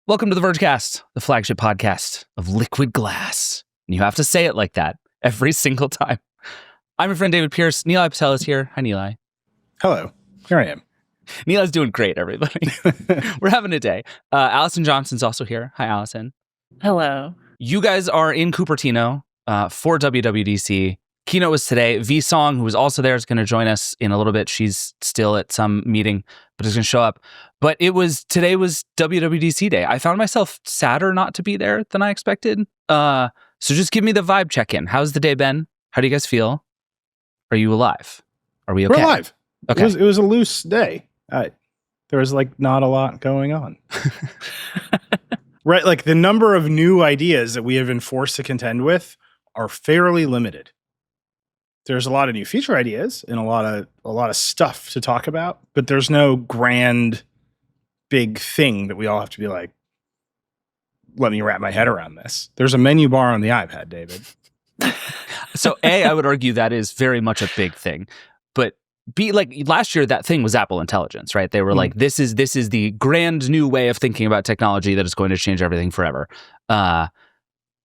Welcome to the Vergecast, the flagship podcast of liquid glass. And you have to say it like that every single time. I'm your friend David Pierce. Nilay Patel is here. Hi, Nilay. Hello. Here I am. Nilay's doing great, everybody. We're having a day. Allison Johnson's also here. Hi, Allison. Hello. You guys are in Cupertino for WWDC. Keynote was today. V-Song, who was also there, is going to join us in a little bit. She's still at some meeting, but is going to show up. But today was WWDC day. I found myself sadder not to be there than I expected. So just give me the vibe check-in. How's the day been? How do you guys feel? Are you alive? Are we okay? We're alive. Okay. It was a loose day. There was not a lot going on. Right, like the number of new ideas that we have been forced to contend with are fairly limited. There's a lot of new feature ideas and a lot of stuff to talk about, but there's no grand big thing that we all have to be like, let me wrap my head around this. There's a menu bar on the iPad, David. So I would argue that is very much a big thing. But B, like last year, that thing was Apple Intelligence, right? They were like, this is the grand new way of thinking about technology that is going to change everything forever.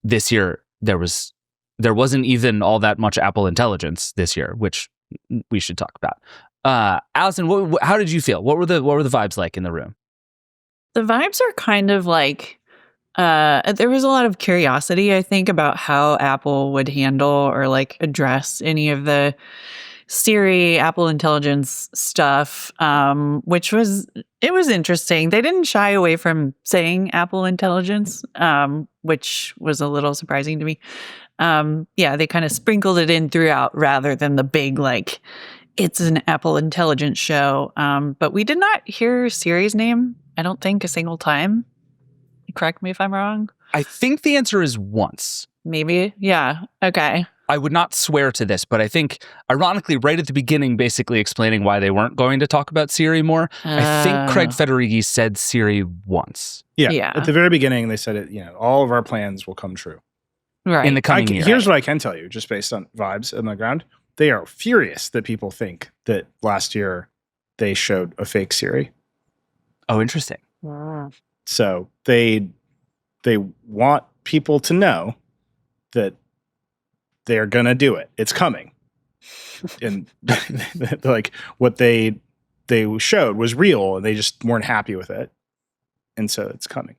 This year, there wasn't even all that much Apple Intelligence this year, which we should talk about. Allison, how did you feel? What were the vibes like in the room? The vibes are kind of like, there was a lot of curiosity, I think, about how Apple would handle or like address any of the Siri, Apple Intelligence stuff, which was interesting. They didn't shy away from saying Apple Intelligence, which was a little surprising to me. They kind of sprinkled it in throughout rather than the big, like, it's an Apple Intelligence show. But we did not hear Siri's name, I don't think, a single time. Correct me if I'm wrong. I think the answer is once. Maybe. Yeah. Okay. I would not swear to this, but I think, ironically, right at the beginning, basically explaining why they weren't going to talk about Siri more, I think Craig Federighi said Siri once. Yeah. At the very beginning, they said it. All of our plans will come true. Right. In the coming year. Here's what I can tell you, just based on vibes on the ground. They are furious that people think that last year they showed a fake Siri. Oh, interesting. Wow. So they want people to know that they're going to do it. It's coming. And like what they showed was real and they just weren't happy with it. And so it's coming.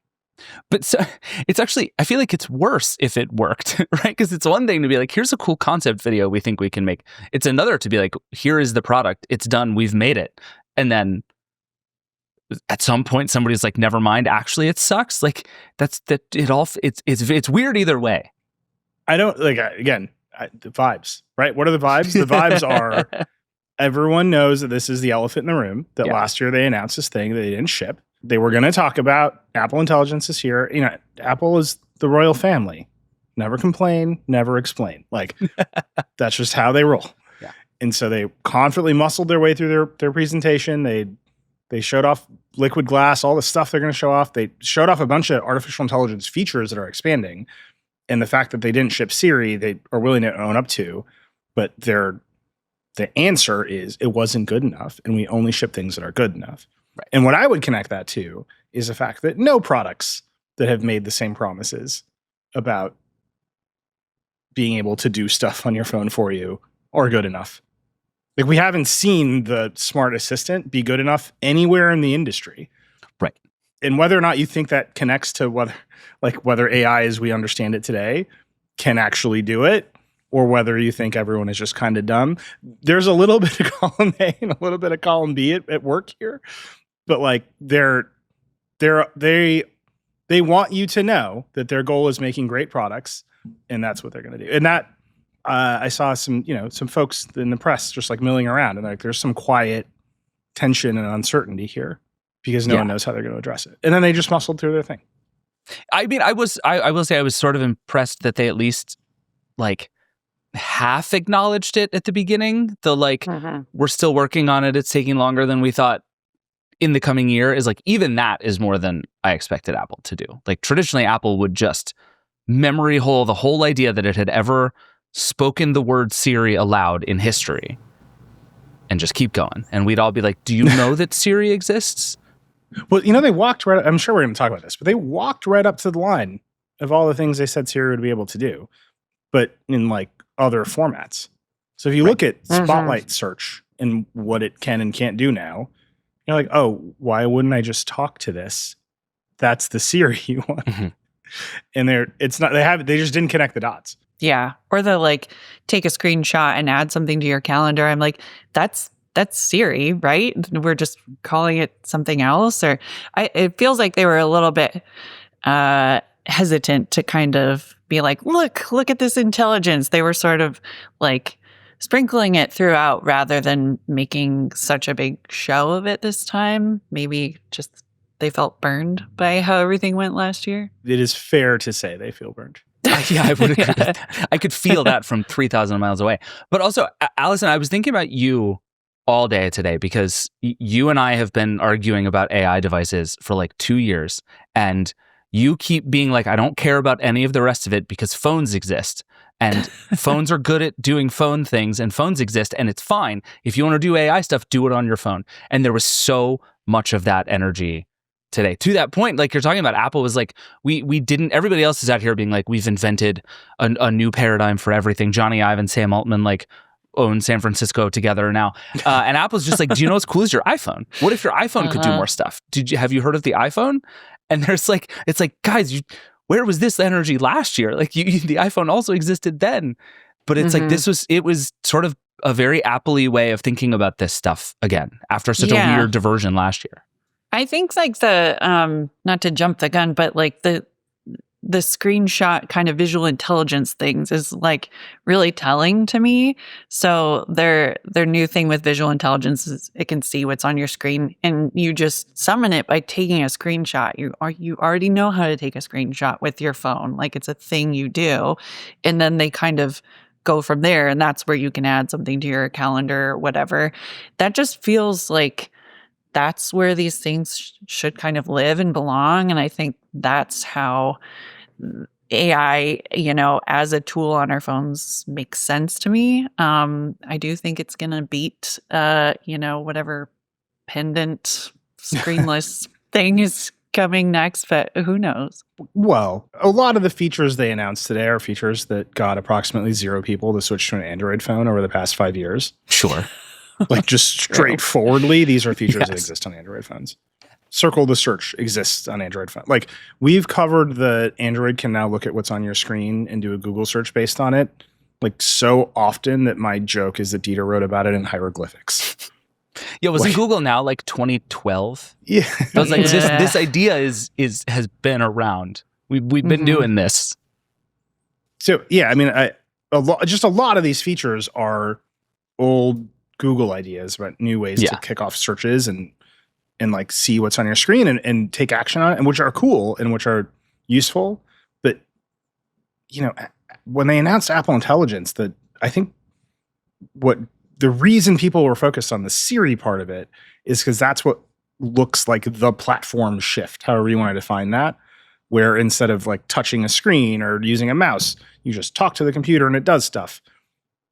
But so it's actually, I feel like it's worse if it worked, right? Because it's one thing to be like, here's a cool concept video we think we can make. It's another to be like, here is the product. It's done. We've made it. And then at some point, somebody's like, never mind. Actually, it sucks. Like it's weird either way. I don't like, again, the vibes, right? What are the vibes? The vibes are everyone knows that this is the elephant in the room, that last year they announced this thing that they didn't ship. They were going to talk about Apple Intelligence this year. Apple is the royal family. Never complain, never explain. Like, that's just how they roll. Yeah. And so they confidently muscled their way through their presentation. They showed off liquid glass, all the stuff they're going to show off. They showed off a bunch of artificial intelligence features that are expanding. And the fact that they didn't ship Siri, they are willing to own up to. But the answer is it wasn't good enough, and we only ship things that are good enough. Right. And what I would connect that to is the fact that no products that have made the same promises about being able to do stuff on your phone for you are good enough. Like, we haven't seen the smart assistant be good enough anywhere in the industry. Right. And whether or not you think that connects to whether AI as we understand it today can actually do it, or whether you think everyone is just kind of dumb, there's a little bit of column A and a little bit of column B at work here. But like they want you to know that their goal is making great products, and that's what they're going to do. And that I saw some folks in the press just like milling around, and like there's some quiet tension and uncertainty here because no one knows how they're going to address it. And then they just muscled through their thing. I mean, I will say I was sort of impressed that they at least like half acknowledged it at the beginning. We're still working on it. It's taking longer than we thought. In the coming year is like, even that is more than I expected Apple to do. Like, traditionally, Apple would just memory hole the whole idea that it had ever spoken the word Siri aloud in history and just keep going. And we'd all be like, do you know that Siri exists? Well, they walked right. I'm sure we're going to talk about this, but they walked right up to the line of all the things they said Siri would be able to do, but in like other formats. So if you look at Spotlight search and what it can and can't do now, you're like, oh, why wouldn't I just talk to this? That's the Siri you want. And they just didn't connect the dots. Yeah. Or the like take a screenshot and add something to your calendar. I'm like, that's Siri, right? We're just calling it something else. Or it feels like they were a little bit hesitant to kind of be like, look at this intelligence. They were sort of like sprinkling it throughout rather than making such a big show of it this time. Maybe just they felt burned by how everything went last year. It is fair to say they feel burned. Yeah, I would agree with that. I could feel that from 3,000 miles away. But also, Allison, I was thinking about you all day today because you and I have been arguing about AI devices for like 2 years. And you keep being like, I don't care about any of the rest of it because phones exist. And phones are good at doing phone things and phones exist. And it's fine. If you want to do AI stuff, do it on your phone. And there was so much of that energy today. To that point, like you're talking about, Apple was like, we didn't, everybody else is out here being like, we've invented a new paradigm for everything. Johnny Ive and Sam Altman like own San Francisco together now. And Apple's just like, do you know what's cool is your iPhone? What if your iPhone could do more stuff? Have you heard of the iPhone? And it's like, guys, where was this energy last year? Like the iPhone also existed then. But it's like, it was sort of a very Apple-y way of thinking about this stuff again, after such a weird diversion last year. I think like the not to jump the gun, but like the screenshot kind of visual intelligence things is like really telling to me. So their new thing with visual intelligence is it can see what's on your screen and you just summon it by taking a screenshot. You already know how to take a screenshot with your phone. Like it's a thing you do. And then they kind of go from there. And that's where you can add something to your calendar or whatever. That just feels like that's where these things should kind of live and belong. And I think that's how AI, as a tool on our phones makes sense to me. I do think it's going to beat, whatever pendant screenless thing is coming next, but who knows? Well, a lot of the features they announced today are features that got approximately 0 people to switch to an Android phone over the past 5 years. Sure. Like just straightforwardly, these are features that exist on Android phones. Circle the search exists on Android phone. Like we've covered the Android can now look at what's on your screen and do a Google search based on it. Like so often that my joke is that Dieter wrote about it in hieroglyphics. Yeah, wasn't Google Now like 2012? Yeah. I was like, this idea has been around. We've been doing this. So yeah, I mean, a lot of these features are old Google ideas about new ways to kick off searches and like see what's on your screen and take action on it, and which are cool and which are useful. But when they announced Apple Intelligence, that I think what the reason people were focused on the Siri part of it is because that's what looks like the platform shift, however you want to define that, where instead of like touching a screen or using a mouse, you just talk to the computer and it does stuff.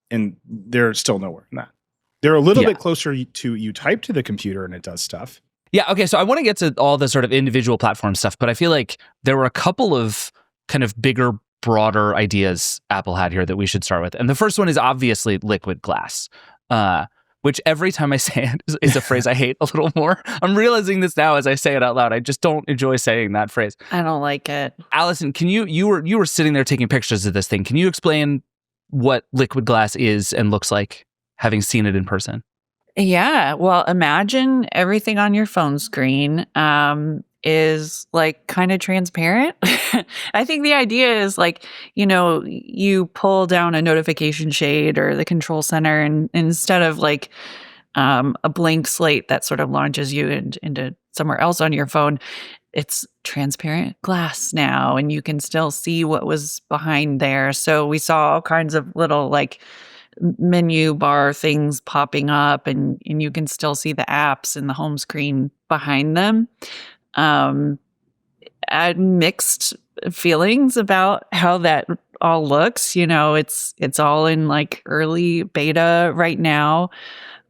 And they're still nowhere in that. They're a little bit closer to you type to the computer and it does stuff. Yeah, okay, so I want to get to all the sort of individual platform stuff, but I feel like there were a couple of kind of bigger, broader ideas Apple had here that we should start with. And the first one is obviously liquid glass, which every time I say it is a phrase I hate a little more. I'm realizing this now as I say it out loud. I just don't enjoy saying that phrase. I don't like it. Allison, can you were sitting there taking pictures of this thing. Can you explain what liquid glass is and looks like, having seen it in person? Yeah. Well, imagine everything on your phone screen is like kind of transparent. I think the idea is like, you pull down a notification shade or the control center and instead of like a blank slate that sort of launches you into somewhere else on your phone, it's transparent glass now and you can still see what was behind there. So we saw all kinds of little like menu bar things popping up and you can still see the apps in the home screen behind them. I had mixed feelings about how that all looks. It's all in like early beta right now.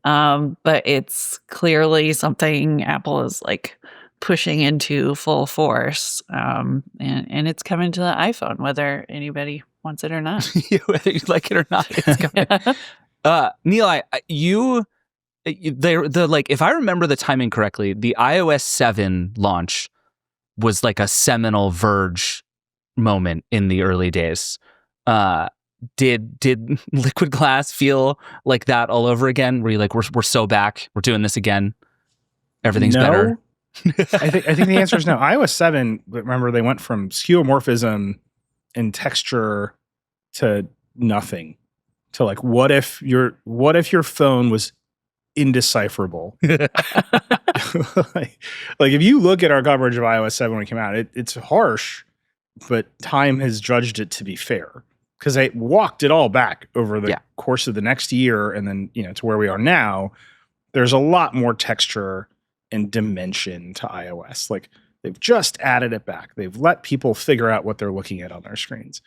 But it's clearly something Apple is like pushing into full force. And it's coming to the iPhone, whether anybody wants it or not. Whether you like it or not, it's coming. Nilay, if I remember the timing correctly, the iOS 7 launch was like a seminal Verge moment in the early days. Did Liquid Glass feel like that all over again? Were you like, we're so back, we're doing this again, everything's better? I think the answer is no. iOS 7, remember, they went from skeuomorphism and texture to nothing, to like, what if your phone was indecipherable? like if you look at our coverage of iOS 7 when it came out, it's harsh, but time has judged it to be fair, because they walked it all back over the course of the next year, and then to where we are now. There's a lot more texture and dimension to iOS. Like, they've just added it back. They've let people figure out what they're looking at on their screens.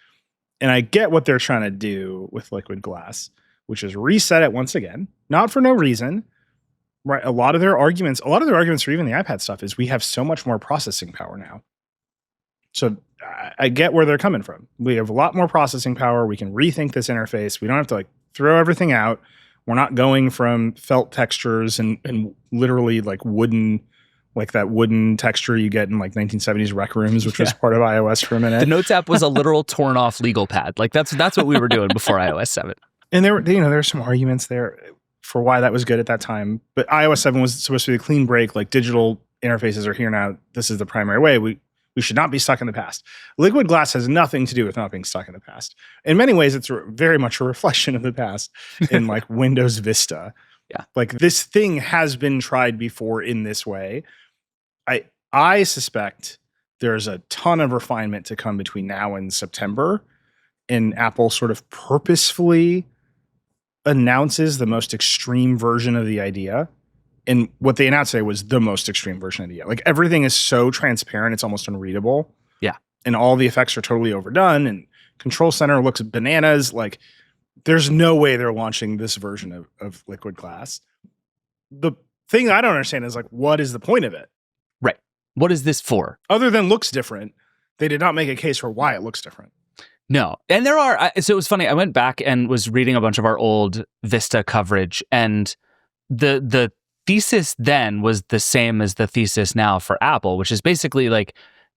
And I get what they're trying to do with Liquid Glass, which is reset it once again, not for no reason. Right? A lot of their arguments for even the iPad stuff is we have so much more processing power now. So I get where they're coming from. We have a lot more processing power. We can rethink this interface. We don't have to like throw everything out. We're not going from felt textures and literally like wooden, like that wooden texture you get in like 1970s rec rooms, which was part of iOS for a minute. The Notes app was a literal torn off legal pad. Like that's what we were doing before iOS 7. And there were some arguments there for why that was good at that time. But iOS 7 was supposed to be a clean break. Like, digital interfaces are here now. This is the primary way. We should not be stuck in the past. Liquid Glass has nothing to do with not being stuck in the past. In many ways, it's very much a reflection of the past in like Windows Vista. Yeah. Like, this thing has been tried before in this way. I suspect there's a ton of refinement to come between now and September, and Apple sort of purposefully announces the most extreme version of the idea. And what they announced today was the most extreme version of the idea. Like, everything is so transparent, it's almost unreadable. Yeah. And all the effects are totally overdone, and Control Center looks bananas. Like, there's no way they're launching this version of Liquid Glass. The thing I don't understand is, like, what is the point of it? Right. What is this for? Other than looks different, they did not make a case for why it looks different. No. And there are, so it was funny. I went back and was reading a bunch of our old Vista coverage, and the thesis then was the same as the thesis now for Apple, which is basically like,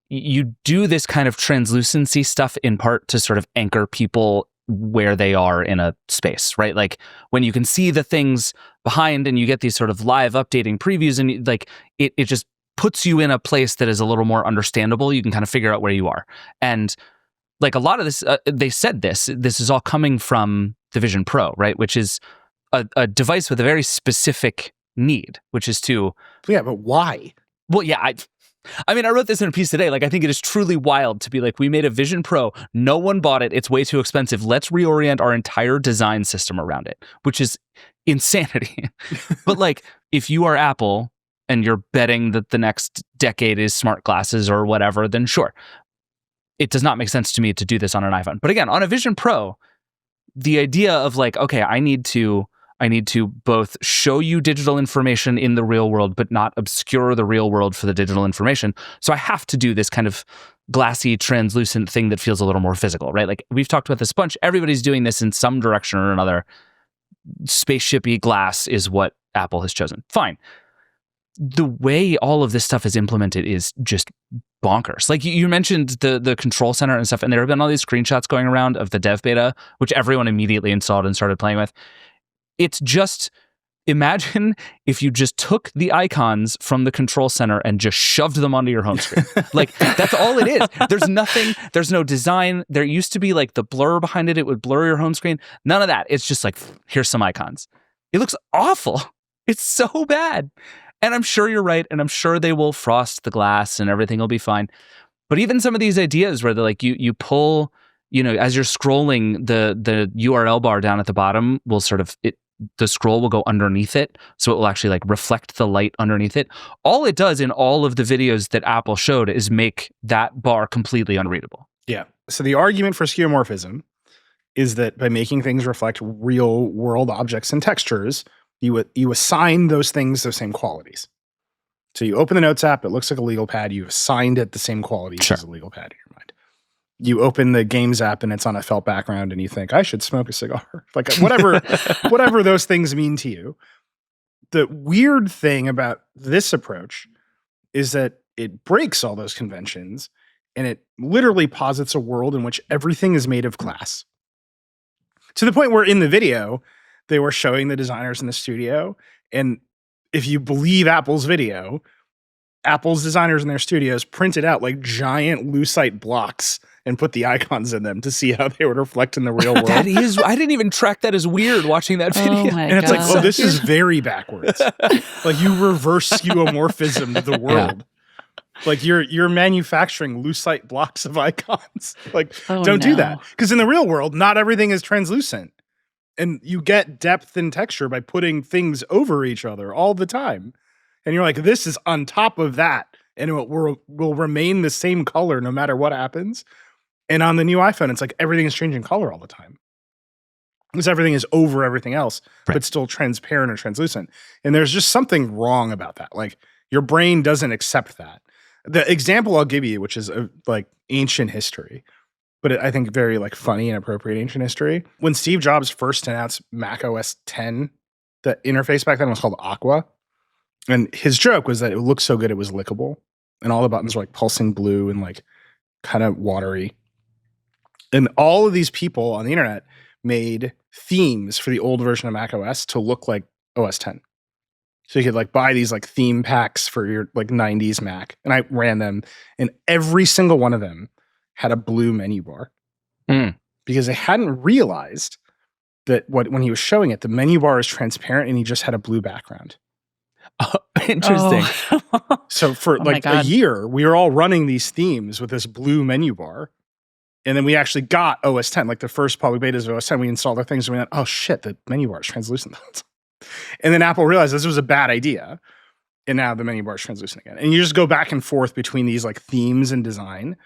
you do this kind of translucency stuff in part to sort of anchor people where they are in a space, right? Like, when you can see the things behind and you get these sort of live updating previews, and like it just puts you in a place that is a little more understandable. You can kind of figure out where you are. And like, a lot of this, they said this is all coming from the Vision Pro, right? Which is a device with a very specific need, which is to... Yeah, but why? Well, yeah, I mean, I wrote this in a piece today. Like, I think it is truly wild to be like, we made a Vision Pro, no one bought it, it's way too expensive, let's reorient our entire design system around it, which is insanity. But like, if you are Apple and you're betting that the next decade is smart glasses or whatever, then sure. It does not make sense to me to do this on an iPhone. But again, on a Vision Pro, the idea of like, okay, I need to both show you digital information in the real world, but not obscure the real world for the digital information. So I have to do this kind of glassy, translucent thing that feels a little more physical, right? Like, we've talked about this a bunch. Everybody's doing this in some direction or another. Spaceshipy glass is what Apple has chosen. Fine. The way all of this stuff is implemented is just bonkers. Like, you mentioned the Control Center and stuff, and there have been all these screenshots going around of the dev beta, which everyone immediately installed and started playing with. It's just, imagine if you just took the icons from the Control Center and just shoved them onto your home screen. Like, that's all it is. There's nothing, there's no design. There used to be like the blur behind it. It would blur your home screen. None of that. It's just like, here's some icons. It looks awful. It's so bad. And I'm sure you're right. And I'm sure they will frost the glass and everything will be fine. But even some of these ideas where they're like, you pull, as you're scrolling, the URL bar down at the bottom will sort of, the scroll will go underneath it. So it will actually like reflect the light underneath it. All it does in all of the videos that Apple showed is make that bar completely unreadable. Yeah. So the argument for skeuomorphism is that by making things reflect real world objects and textures, you assign those things those same qualities. So you open the Notes app, it looks like a legal pad. You've assigned it the same qualities Sure. as a legal pad in your mind. You open the Games app and it's on a felt background and you think, I should smoke a cigar. Like whatever those things mean to you. The weird thing about this approach is that it breaks all those conventions and it literally posits a world in which everything is made of glass. To the point where in the video, they were showing the designers in the studio. And if you believe Apple's video, Apple's designers in their studios printed out like giant lucite blocks and put the icons in them to see how they would reflect in the real world. I didn't even track that as weird watching that video. Oh my And it's God. like, oh, this is very backwards. Like you reverse skeuomorphism to the world. Like you're manufacturing lucite blocks of icons. Like don't do that. Because in the real world, not everything is translucent. And you get depth and texture by putting things over each other all the time. And you're like, this is on top of that. And it will remain the same color no matter what happens. And on the new iPhone, it's like everything is changing color all the time. Because everything is over everything else, but still transparent or translucent. And there's just something wrong about that. Like your brain doesn't accept that. The example I'll give you, which is like ancient history, but I think very like funny and appropriate ancient history. When Steve Jobs first announced Mac OS 10, the interface back then was called Aqua. And his joke was that it looked so good it was lickable. And all the buttons were like pulsing blue and like kind of watery. And all of these people on the internet made themes for the old version of Mac OS to look like OS 10. So you could like buy these like theme packs for your like 90s Mac. And I ran them and every single one of them had a blue menu bar because they hadn't realized that when he was showing it, the menu bar is transparent and he just had a blue background. Oh, interesting. Oh. So for like a year, we were all running these themes with this blue menu bar. And then we actually got OS 10, like the first public betas of OS 10. We installed our things and we went, oh shit, the menu bar is translucent. And then Apple realized this was a bad idea. And now the menu bar is translucent again. And you just go back and forth between these like themes and design.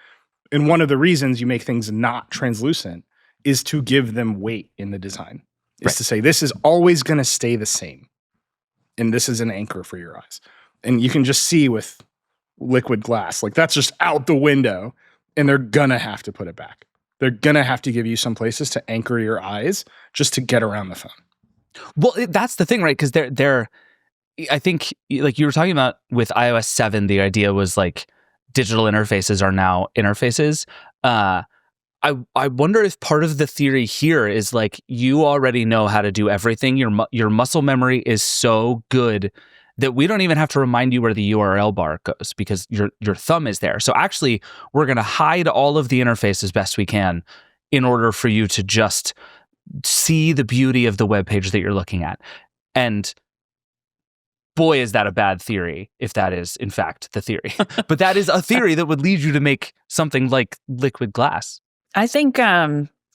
And one of the reasons you make things not translucent is to give them weight in the design. Is to say, this is always going to stay the same. And this is an anchor for your eyes. And you can just see with liquid glass, like that's just out the window. And they're going to have to put it back. They're going to have to give you some places to anchor your eyes just to get around the phone. Well, that's the thing, right? Because they're, I think, like you were talking about with iOS 7, the idea was like digital interfaces are now interfaces. I wonder if part of the theory here is like you already know how to do everything. Your muscle memory is so good that we don't even have to remind you where the URL bar goes because your thumb is there. So actually, we're going to hide all of the interface as best we can in order for you to just see the beauty of the web page that you're looking at. And boy, is that a bad theory if that is, in fact, the theory. But that is a theory that would lead you to make something like liquid glass. I think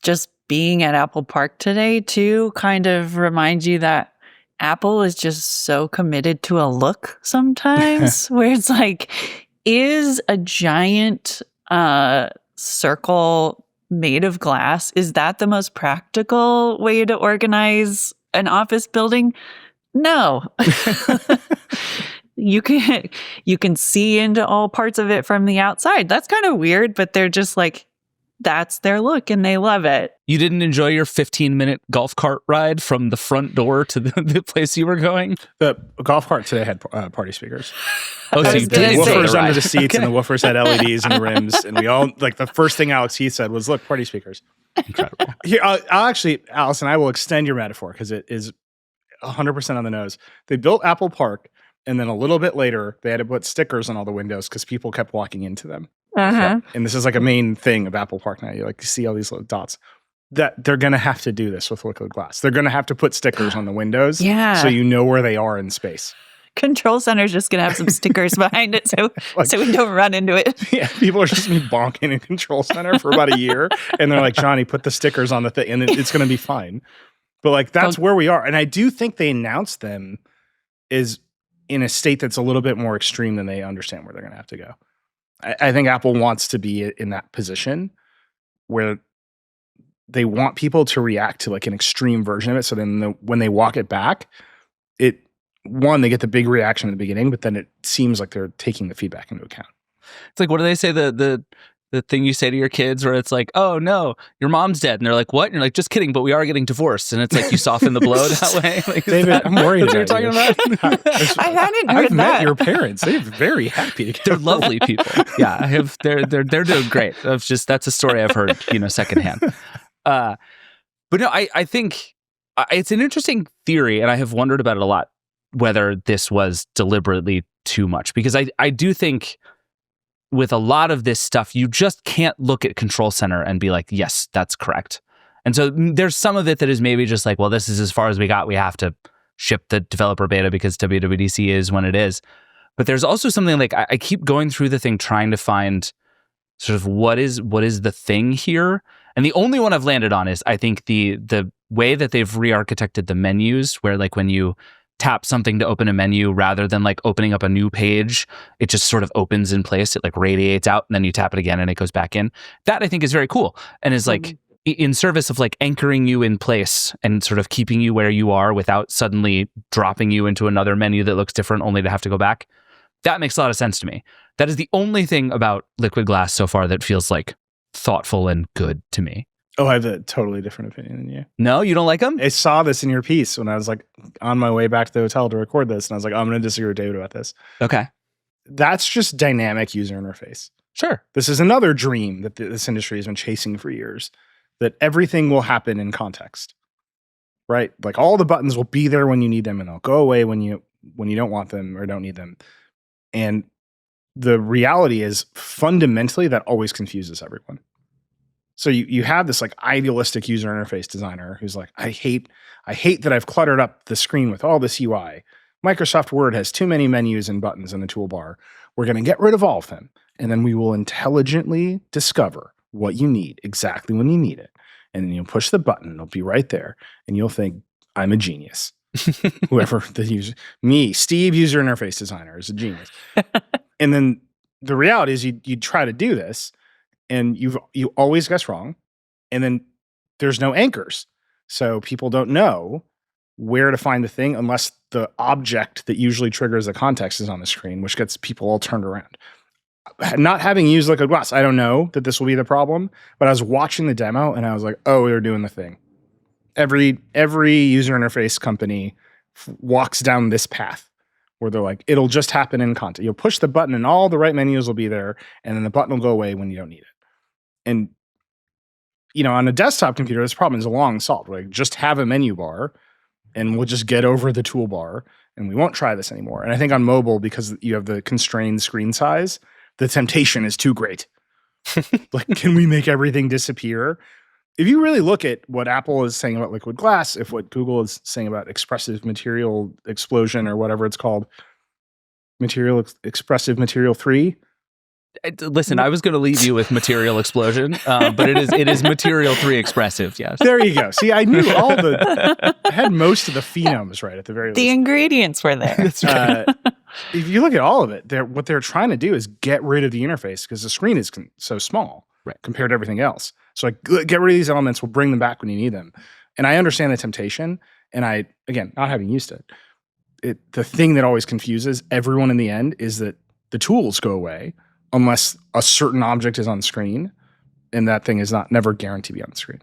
just being at Apple Park today, too, kind of reminds you that Apple is just so committed to a look sometimes where it's like, is a giant circle made of glass, is that the most practical way to organize an office building? No. You can see into all parts of it from the outside. That's kind of weird, but they're just like, that's their look and they love it. You didn't enjoy your 15-minute golf cart ride from the front door to the place you were going? The golf cart today had party speakers. Oh, so you There did were woofers the under ride. the seats and the woofers had LEDs in the rims. And we all, like the first thing Alex Heath said was, look, party speakers. Incredible. Here, I'll actually, Allison, I will extend your metaphor because it is 100% on the nose. They built Apple Park and then a little bit later, they had to put stickers on all the windows because people kept walking into them. Uh-huh. And this is like a main thing of Apple Park now. You like see all these little dots. That they're going to have to do this with liquid glass. They're going to have to put stickers on the windows, Yeah. so you know where they are in space. Control Center's just going to have some stickers behind it so we don't run into it. Yeah, people are just going to be bonking in Control Center for about a year, and they're like, Johnny, put the stickers on the thing, and it's going to be fine. But like that's where we are, and I do think they announced them is in a state that's a little bit more extreme than they understand where they're going to have to go. I think Apple wants to be in that position where they want people to react to like an extreme version of it. So then when they walk it back, they get the big reaction at the beginning, but then it seems like they're taking the feedback into account. It's like, what do they say? The thing you say to your kids where it's like, oh no, your mom's dead. And they're like, what? And you're like, just kidding, but we are getting divorced. And it's like, you soften the blow that way. Like, David, I'm worried what you're about talking you. about? I hadn't heard I've met that. your parents. They're very happy together. They're lovely people. Yeah, they're doing great. That's a story I've heard, secondhand. But no, I think it's an interesting theory, and I have wondered about it a lot, whether this was deliberately too much. Because I do think with a lot of this stuff, you just can't look at Control Center and be like, yes, that's correct. And so there's some of it that is maybe just like, well, this is as far as we got. We have to ship the developer beta because WWDC is when it is. But there's also something like I keep going through the thing trying to find sort of what is the thing here. And the only one I've landed on is I think the way that they've re-architected the menus, where like when you tap something to open a menu rather than like opening up a new page, it just sort of opens in place. It like radiates out and then you tap it again and it goes back in. That I think is very cool and is like in service of like anchoring you in place and sort of keeping you where you are without suddenly dropping you into another menu that looks different only to have to go back. That makes a lot of sense to me. That is the only thing about Liquid Glass so far that feels like thoughtful and good to me. Oh, I have a totally different opinion than you. No, you don't like them? I saw this in your piece when I was like on my way back to the hotel to record this. And I was like, I'm going to disagree with David about this. Okay. That's just dynamic user interface. Sure. This is another dream that this industry has been chasing for years, that everything will happen in context, right? Like all the buttons will be there when you need them and they'll go away when you don't want them or don't need them. And the reality is fundamentally that always confuses everyone. So you have this like idealistic user interface designer who's like, I hate that I've cluttered up the screen with all this UI. Microsoft Word has too many menus and buttons in the toolbar. We're going to get rid of all of them. And then we will intelligently discover what you need exactly when you need it. And then you'll push the button, it'll be right there. And you'll think, I'm a genius. Whoever the user, me, Steve, user interface designer, is a genius. And then the reality is you try to do this, and you always guess wrong, and then there's no anchors. So people don't know where to find the thing unless the object that usually triggers the context is on the screen, which gets people all turned around. Not having used Liquid Glass, I don't know that this will be the problem, but I was watching the demo and I was like, oh, they're doing the thing. Every user interface company walks down this path where they're like, it'll just happen in content. You'll push the button and all the right menus will be there, and then the button will go away when you don't need it. And, on a desktop computer, this problem is long solved. Like, just have a menu bar and we'll just get over the toolbar and we won't try this anymore. And I think on mobile, because you have the constrained screen size, the temptation is too great. Like, can we make everything disappear? If you really look at what Apple is saying about Liquid Glass, if what Google is saying about expressive material explosion or whatever it's called, expressive material 3. Listen, I was going to leave you with material explosion, but it is material 3 expressive. Yes. There you go. See, I knew I had most of the phenomes right at the very least. The ingredients were there. That's right. If you look at all of it, what they're trying to do is get rid of the interface because the screen is so small compared to everything else. So like, get rid of these elements. We'll bring them back when you need them. And I understand the temptation. And again, not having used it, the thing that always confuses everyone in the end is that the tools go away unless a certain object is on screen, and that thing is never guaranteed to be on the screen.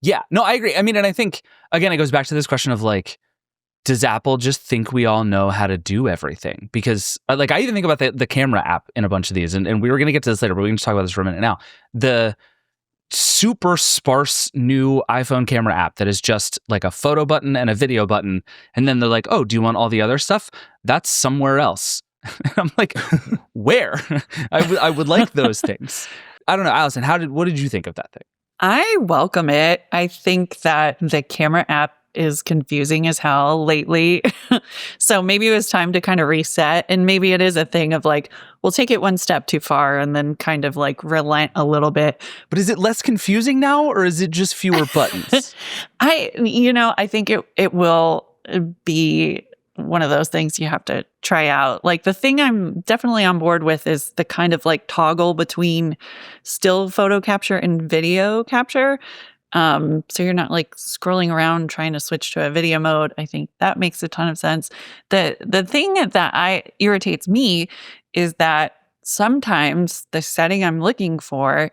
Yeah, no, I agree. I mean, and I think, again, it goes back to this question of like, does Apple just think we all know how to do everything? Because like, I even think about the camera app in a bunch of these, and we were going to get to this later, but we can just talk about this for a minute now. The super sparse new iPhone camera app that is just like a photo button and a video button. And then they're like, oh, do you want all the other stuff? That's somewhere else. I'm like, where? I would like those things. I don't know, Allison, what did you think of that thing? I welcome it. I think that the camera app is confusing as hell lately. So maybe it was time to kind of reset. And maybe it is a thing of like, we'll take it one step too far and then kind of like relent a little bit. But is it less confusing now, or is it just fewer buttons? I think it will be one of those things you have to try out. Like, the thing I'm definitely on board with is the kind of like toggle between still photo capture and video capture. So you're not like scrolling around trying to switch to a video mode. I think that makes a ton of sense. The thing that irritates me is that sometimes the setting I'm looking for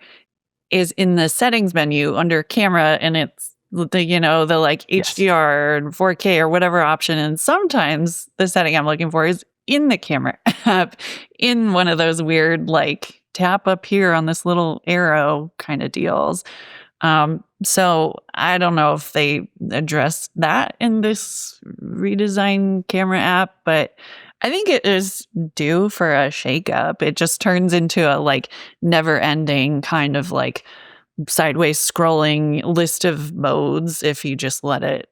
is in the settings menu under camera, and it's the like HDR and 4K or whatever option. And sometimes the setting I'm looking for is in the camera app in one of those weird like tap up here on this little arrow kind of deals. So I don't know if they addressed that in this redesign camera app, but I think it is due for a shakeup. It just turns into a like never ending kind of like sideways scrolling list of modes if you just let it,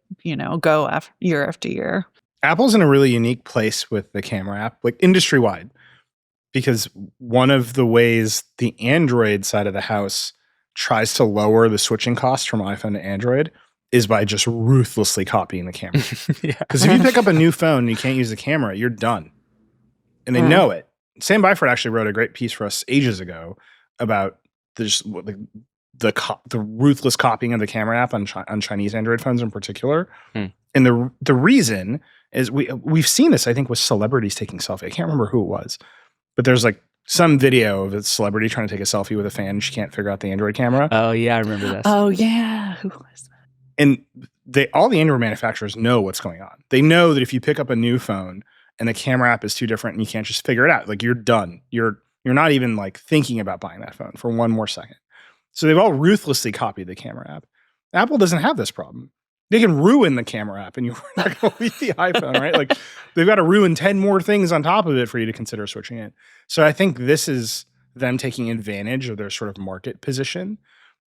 go year after year. Apple's in a really unique place with the camera app, like industry wide, because one of the ways the Android side of the house tries to lower the switching costs from iPhone to Android is by just ruthlessly copying the camera. Because if you pick up a new phone and you can't use the camera, you're done. And they know it. Sam Byford actually wrote a great piece for us ages ago about the ruthless copying of the camera app on Chinese Android phones in particular. And the reason is we've seen this, I think, with celebrities taking selfie. I can't remember who it was, but there's like some video of a celebrity trying to take a selfie with a fan and she can't figure out the Android camera. Oh, yeah, I remember this. Oh, yeah. Who was that? And all the Android manufacturers know what's going on. They know that if you pick up a new phone and the camera app is too different and you can't just figure it out, like you're done. You're not even like thinking about buying that phone for one more second. So they've all ruthlessly copied the camera app. Apple doesn't have this problem. They can ruin the camera app and you're not going to leave the iPhone, right? Like they've got to ruin 10 more things on top of it for you to consider switching it. So I think this is them taking advantage of their sort of market position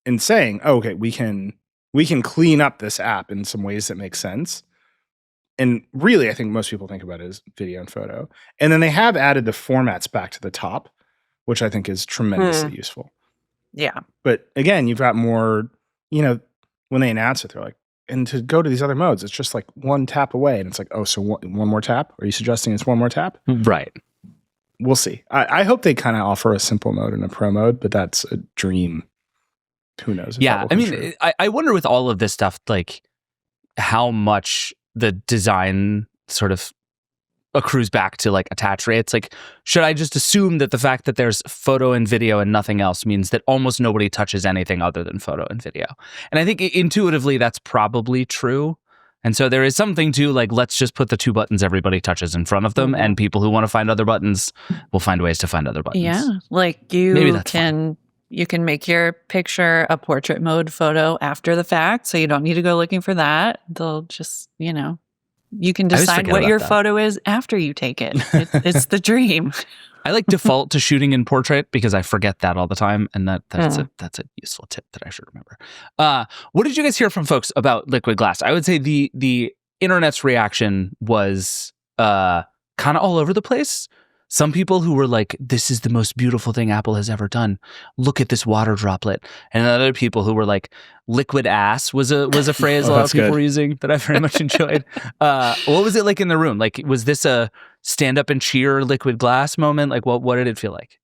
and saying, oh, okay, we can clean up this app in some ways that make sense. And really, I think most people think about it as video and photo. And then they have added the formats back to the top, which I think is tremendously useful. Yeah. But again, you've got more, when they announce it, they're like, and to go to these other modes, it's just like one tap away. And it's like, oh, so one more tap? Are you suggesting it's one more tap? Right. We'll see. I hope they kind of offer a simple mode and a pro mode, but that's a dream. Who knows? Yeah. I mean, I wonder with all of this stuff, like how much the design sort of accrues back to like attach rates. Like, should I just assume that the fact that there's photo and video and nothing else means that almost nobody touches anything other than photo and video? And I think intuitively that's probably true. And so there is something to like, let's just put the two buttons everybody touches in front of them, and people who want to find other buttons will find ways to find other buttons. Yeah, like you can make your picture a portrait mode photo after the fact, so you don't need to go looking for that. They'll just, you can decide what your photo is after you take it. It's the dream. I like default to shooting in portrait because I forget that all the time, and that's a useful tip that I should remember. What did you guys hear from folks about liquid glass? I would say the internet's reaction was kind of all over the place. Some people who were like, this is the most beautiful thing Apple has ever done. Look at this water droplet. And other people who were like, liquid ass was a phrase a lot of people were using that I very much enjoyed. What was it like in the room? Like, was this a stand up and cheer liquid glass moment? Like, what did it feel like?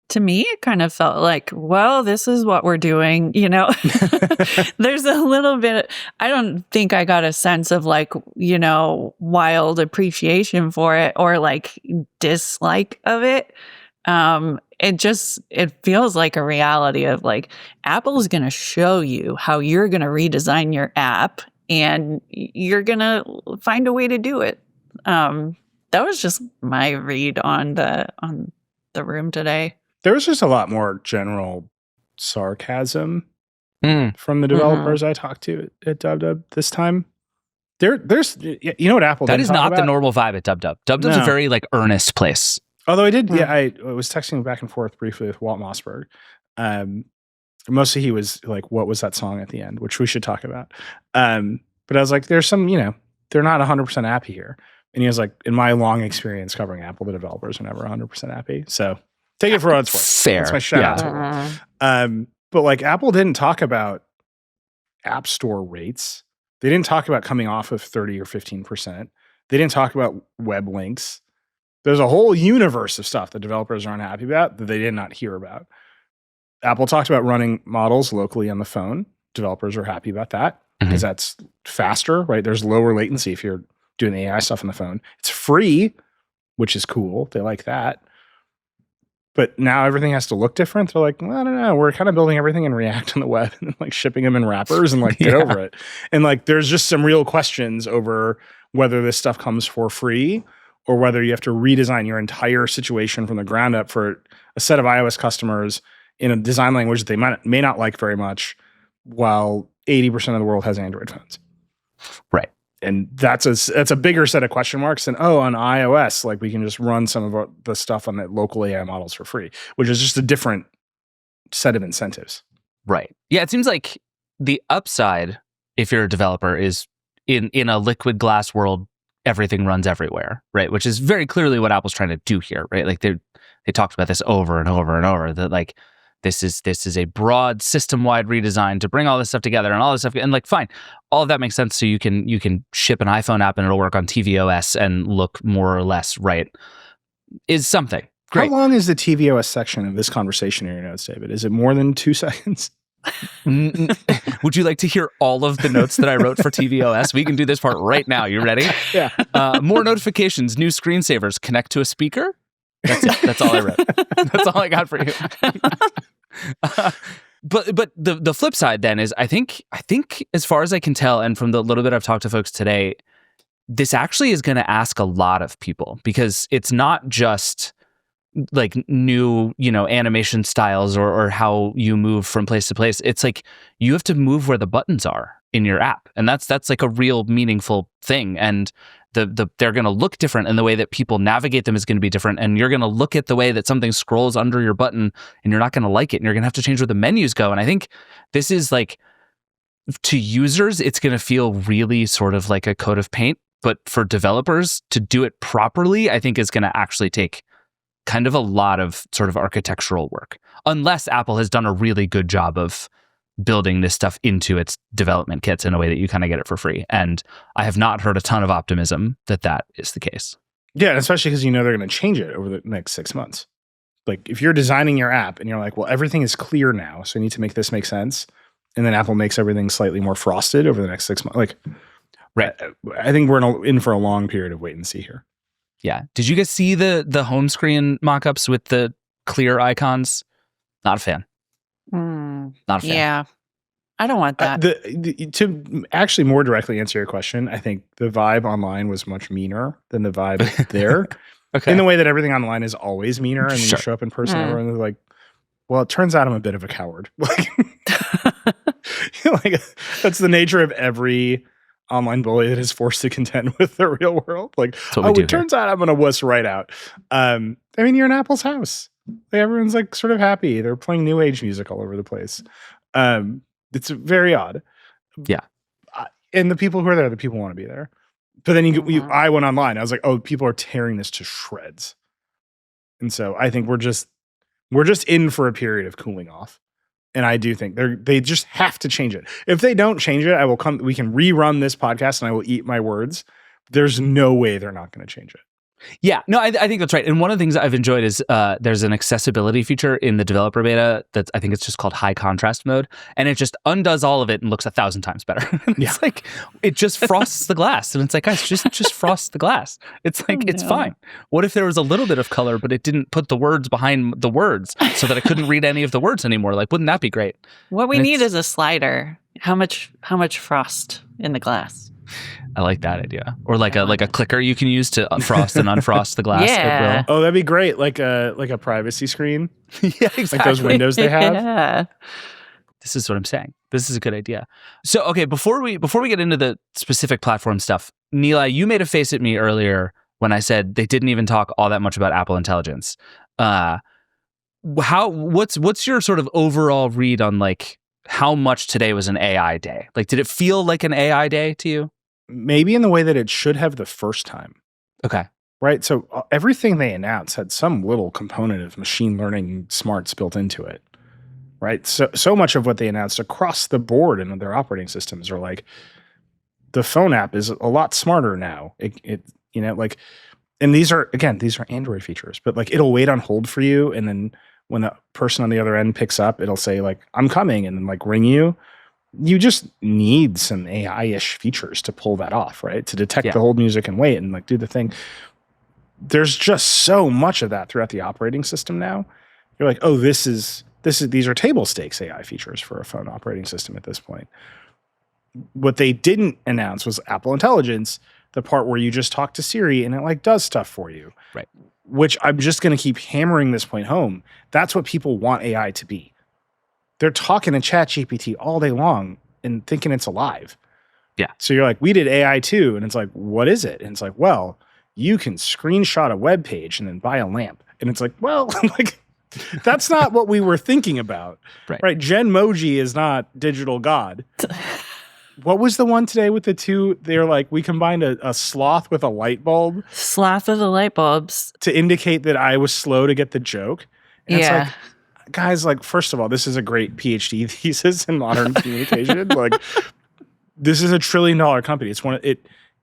To me, it kind of felt like, well, this is what we're doing, There's a little bit, I don't think I got a sense of like, wild appreciation for it or like dislike of it. It feels like a reality of like, Apple's going to show you how you're going to redesign your app and you're going to find a way to do it. That was just my read on the room today. There was just a lot more general sarcasm from the developers I talked to at DubDub this time. There's what Apple that is not the normal vibe at DubDub. DubDub's a very like earnest place. Although I did, I was texting back and forth briefly with Walt Mossberg. Mostly he was like, "What was that song at the end?" Which we should talk about. But I was like, "There's some, they're not 100% happy here." And he was like, "In my long experience covering Apple, the developers are never 100% happy." So. Take it for what it's worth. Fair. That's my shout out to them. But like Apple didn't talk about App Store rates. They didn't talk about coming off of 30 or 15%. They didn't talk about web links. There's a whole universe of stuff that developers are unhappy about that they did not hear about. Apple talked about running models locally on the phone. developers are happy about that because that's faster, right? There's lower latency if you're doing the AI stuff on the phone. It's free, which is cool. They like that. But now everything has to look different. They're like, well, I don't know. We're kind of building everything in React on the web and like shipping them in wrappers and like get over it. And like there's just some real questions over whether this stuff comes for free or whether you have to redesign your entire situation from the ground up for a set of iOS customers in a design language that they may not like very much, while 80% of the world has Android phones. Right. And that's a bigger set of question marks than, on iOS, like we can just run some of the stuff on the local AI models for free, which is just a different set of incentives. Right. Yeah, it seems like the upside, if you're a developer, is in a liquid glass world, everything runs everywhere, right? Which is very clearly what Apple's trying to do here, right? Like they talked about this over and over and over, that like this is a broad system-wide redesign to bring all this stuff together and all this stuff. And like, fine, all of that makes sense. So you can ship an iPhone app and it'll work on tvOS and look more or less right. Is something. Great. How long is the tvOS section of this conversation in your notes, David? Is it more than 2 seconds? Would you like to hear all of the notes that I wrote for tvOS? We can do this part right now. You ready? Yeah. More notifications, new screensavers, connect to a speaker. That's it. That's all I wrote. That's all I got for you. But the flip side then is I think as far as I can tell, and from the little bit I've talked to folks today, this actually is going to ask a lot of people, because it's not just like new, animation styles or how you move from place to place. It's like you have to move where the buttons are in your app, and that's like a real meaningful thing. And they're going to look different, and the way that people navigate them is going to be different. And you're going to look at the way that something scrolls under your button, and you're not going to like it, and you're going to have to change where the menus go. And I think this is like, to users, it's going to feel really sort of like a coat of paint. But for developers to do it properly, I think is going to actually take kind of a lot of sort of architectural work, unless Apple has done a really good job of building this stuff into its development kits in a way that you kind of get it for free. And I have not heard a ton of optimism that is the case. Yeah, especially because they're going to change it over the next 6 months. Like if you're designing your app and you're like, well, everything is clear now, so I need to make this make sense, and then Apple makes everything slightly more frosted over the next 6 months. Like, right. I think we're in for a long period of wait and see here. Yeah. Did you guys see the home screen mockups with the clear icons? Not a fan. Not a fan. Yeah. I don't want that. To actually more directly answer your question, I think the vibe online was much meaner than the vibe there. Okay. In the way that everything online is always meaner, and then Sure. you show up in person, everyone is like, well, it turns out I'm a bit of a coward. Like, that's the nature of every online bully that is forced to contend with the real world. Like, it turns out I'm going to wuss right out. You're in Apple's house. Like, everyone's like sort of happy. They're playing new age music all over the place. It's very odd. Yeah. And the people who are there, the people want to be there. But then I went online. I was like, people are tearing this to shreds. And so I think we're just in for a period of cooling off. And I do think they just have to change it. If they don't change it, we can rerun this podcast and I will eat my words. There's no way they're not going to change it. Yeah, no, I think that's right. And one of the things I've enjoyed is there's an accessibility feature in the developer beta that I think it's just called high contrast mode. And it just undoes all of it and looks 1,000 times better. It's like, it just frosts the glass. And it's like, guys, just frost the glass. It's like, it's fine. What if there was a little bit of color, but it didn't put the words behind the words so that I couldn't read any of the words anymore? Like, wouldn't that be great? What we need is a slider. How much frost in the glass? I like that idea. Or like a clicker you can use to frost and unfrost the glass at will. Oh, that'd be great. Like a privacy screen. Yeah, exactly. Like those windows they have. Yeah. This is what I'm saying. This is a good idea. So, okay, before we get into the specific platform stuff, Nilay, you made a face at me earlier when I said they didn't even talk all that much about Apple Intelligence. What's your sort of overall read on like how much today was an AI day? Like, did it feel like an AI day to you? Maybe in the way that it should have the first time. Okay. Right. So everything they announced had some little component of machine learning smarts built into it. Right. So much of what they announced across the board in their operating systems are like, the phone app is a lot smarter now. And these are Android features, but like it'll wait on hold for you. And then when the person on the other end picks up, it'll say like, I'm coming, and then like ring you. you just need some AI-ish features to pull that off, right? To detect the hold music and wait and like do the thing. There's just so much of that throughout the operating system now. You're like, oh, these are table stakes AI features for a phone operating system at this point. What they didn't announce was Apple Intelligence, the part where you just talk to Siri and it like does stuff for you. Right. Which I'm just going to keep hammering this point home. That's what people want AI to be. They're talking to ChatGPT all day long and thinking it's alive. Yeah. So you're like, we did AI too. And it's like, what is it? And it's like, well, you can screenshot a web page and then buy a lamp. And it's like, well, like, that's not what we were thinking about. Right? Genmoji is not digital God. What was the one today with the two? They're like, we combined a sloth with a light bulb. Sloth with the light bulbs. To indicate that I was slow to get the joke. And it's like, guys, like, first of all, this is a great PhD thesis in modern communication. Like, this is $1 trillion company. It's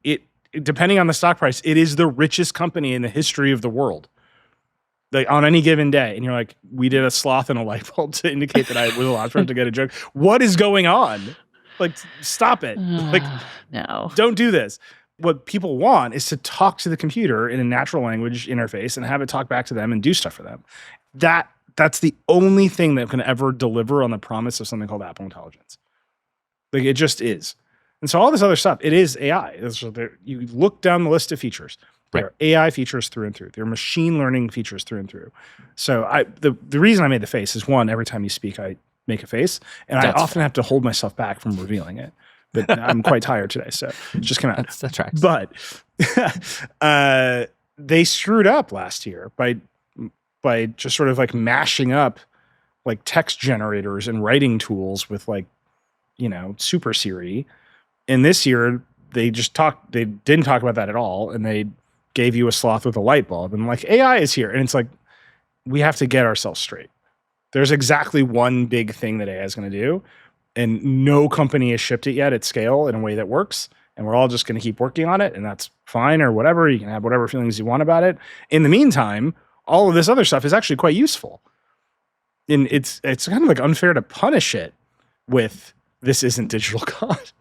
it depending on the stock price, it is the richest company in the history of the world. Like on any given day. And you're like, we did a sloth and a light bulb to indicate that I was allowed for him to get a joke. What is going on? Like, stop it. Like, no, don't do this. What people want is to talk to the computer in a natural language interface and have it talk back to them and do stuff for them. That's the only thing that can ever deliver on the promise of something called Apple Intelligence. Like, it just is. And so all this other stuff, it is AI. You look down the list of features. They're AI features through and through. They're machine learning features through and through. So the reason I made the face is, one, every time you speak, I make a face, and I often have to hold myself back from revealing it. But I'm quite tired today, so it just came out. That tracks. But they screwed up last year by just sort of like mashing up like text generators and writing tools with like, Super Siri. And this year they didn't talk about that at all, and they gave you a sloth with a light bulb and like AI is here, and it's like, we have to get ourselves straight. There's exactly one big thing that AI is going to do, and no company has shipped it yet at scale in a way that works. And we're all just going to keep working on it, and that's fine or whatever. You can have whatever feelings you want about it. In the meantime, all of this other stuff is actually quite useful. And it's kind of like unfair to punish it with this isn't digital God.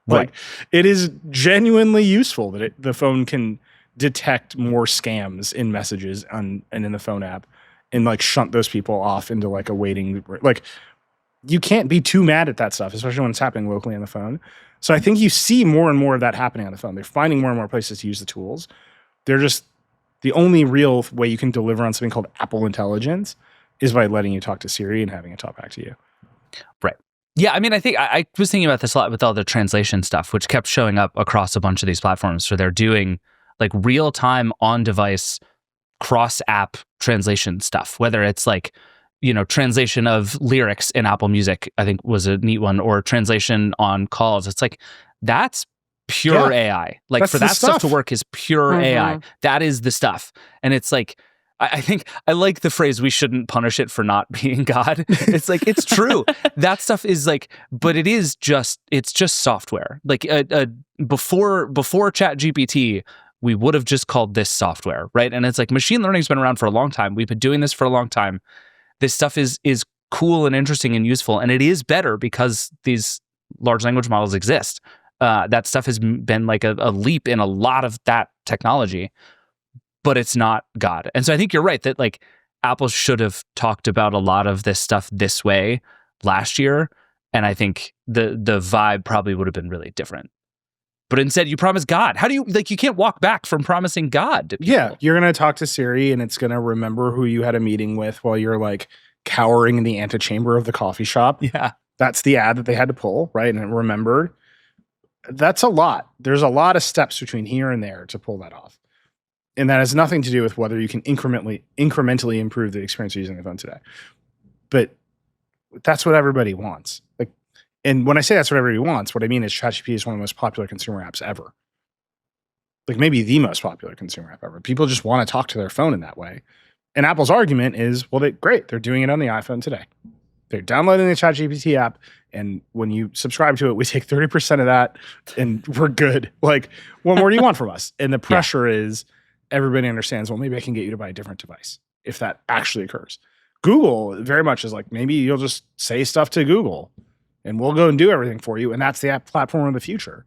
Like, it is genuinely useful that the phone can detect more scams in messages and in the phone app, and like shunt those people off into like a waiting. Like, you can't be too mad at that stuff, especially when it's happening locally on the phone. So I think you see more and more of that happening on the phone. They're finding more and more places to use the tools. They're just, the only real way you can deliver on something called Apple Intelligence is by letting you talk to Siri and having it talk back to you. Right. Yeah, I mean, I think I was thinking about this a lot with all the translation stuff, which kept showing up across a bunch of these platforms. So they're doing like real-time on-device cross-app translation stuff, whether it's like, translation of lyrics in Apple Music, I think was a neat one, or translation on calls. It's like, that's pure AI. Like, that's for that stuff to work is pure AI. That is the stuff. And it's like, I think I like the phrase, we shouldn't punish it for not being God. It's like, it's true. That stuff is like, but it's just software. Like before ChatGPT, we would have just called this software, right? And it's like, machine learning's been around for a long time. We've been doing this for a long time. This stuff is cool and interesting and useful, and it is better because these large language models exist. That stuff has been like a leap in a lot of that technology, but it's not God. And so I think you're right that like Apple should have talked about a lot of this stuff this way last year, and I think the vibe probably would have been really different. But instead, you promise God. How do you, like, you can't walk back from promising God to people. Yeah, you're going to talk to Siri, and it's going to remember who you had a meeting with while you're, like, cowering in the antechamber of the coffee shop. Yeah. That's the ad that they had to pull, right? And it remembered. That's a lot. There's a lot of steps between here and there to pull that off. And that has nothing to do with whether you can incrementally improve the experience of using the phone today. But that's what everybody wants. Like, and when I say that's what everybody wants, what I mean is ChatGPT is one of the most popular consumer apps ever. Like, maybe the most popular consumer app ever. People just want to talk to their phone in that way. And Apple's argument is, well, they're doing it on the iPhone today. They're downloading the ChatGPT app, and when you subscribe to it, we take 30% of that, and we're good. Like, what more do you want from us? And the pressure is, everybody understands, well, maybe I can get you to buy a different device if that actually occurs. Google very much is like, maybe you'll just say stuff to Google and we'll go and do everything for you. And that's the app platform of the future.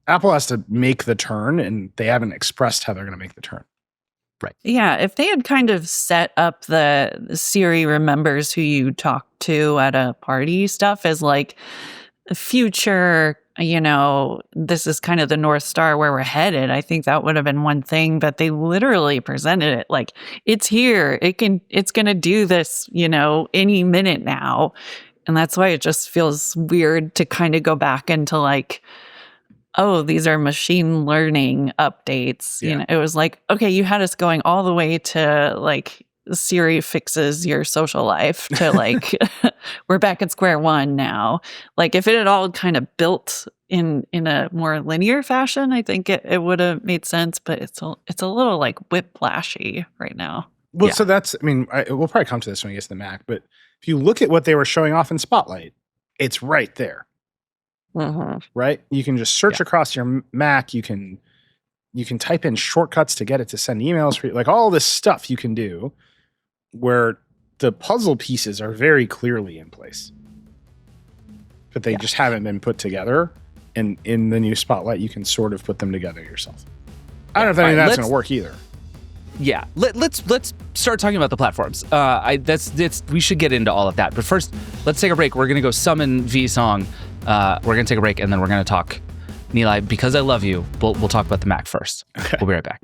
Apple has to make the turn, and they haven't expressed how they're going to make the turn. Right. Yeah, if they had kind of set up the Siri remembers who you talk to at a party stuff as like future, this is kind of the North Star where we're headed, I think that would have been one thing. But they literally presented it like it's here. It's going to do this, any minute now. And that's why it just feels weird to kind of go back into like, oh, these are machine learning updates. Yeah. It was like, okay, you had us going all the way to like Siri fixes your social life to like, we're back at square one now. Like if it had all kind of built in a more linear fashion, I think it would have made sense, but it's a little like whiplashy right now. Well, so that's, we'll probably come to this when we get to the Mac, but if you look at what they were showing off in Spotlight, it's right there. Mm-hmm. Right? You can just search across your Mac. You can type in shortcuts to get it to send emails for you. Like all this stuff you can do where the puzzle pieces are very clearly in place. But they just haven't been put together. And in the new Spotlight, you can sort of put them together yourself. I don't know if any of that's going to work either. Yeah, let's start talking about the platforms. We should get into all of that. But first, let's take a break. We're going to go summon VSong. We're going to take a break, and then we're going to talk. Nilay, because I love you, we'll talk about the Mac first. Okay. We'll be right back.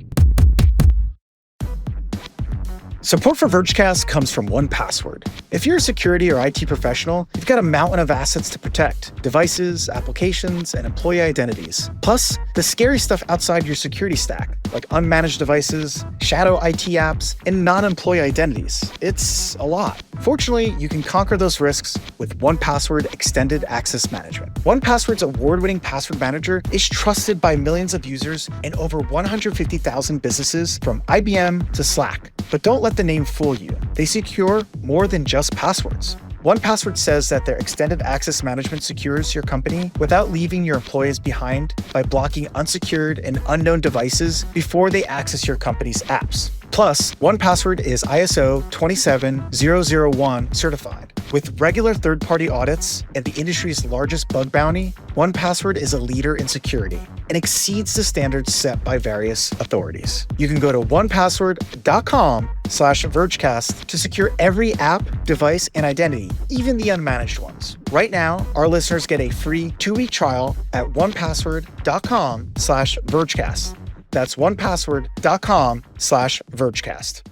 Support for Vergecast comes from 1Password. If you're a security or IT professional, you've got a mountain of assets to protect: devices, applications, and employee identities. Plus, the scary stuff outside your security stack, like unmanaged devices, shadow IT apps, and non-employee identities. It's a lot. Fortunately, you can conquer those risks with 1Password Extended Access Management. 1Password's award-winning password manager is trusted by millions of users and over 150,000 businesses, from IBM to Slack. But don't let the name fool you. They secure more than just passwords. 1Password says that their extended access management secures your company without leaving your employees behind by blocking unsecured and unknown devices before they access your company's apps. Plus, 1Password is ISO 27001 certified. With regular third-party audits and the industry's largest bug bounty, 1Password is a leader in security and exceeds the standards set by various authorities. You can go to onepassword.com/Vergecast to secure every app, device, and identity, even the unmanaged ones. Right now, our listeners get a free 2-week trial at onepassword.com/Vergecast. That's onepassword.com/Vergecast.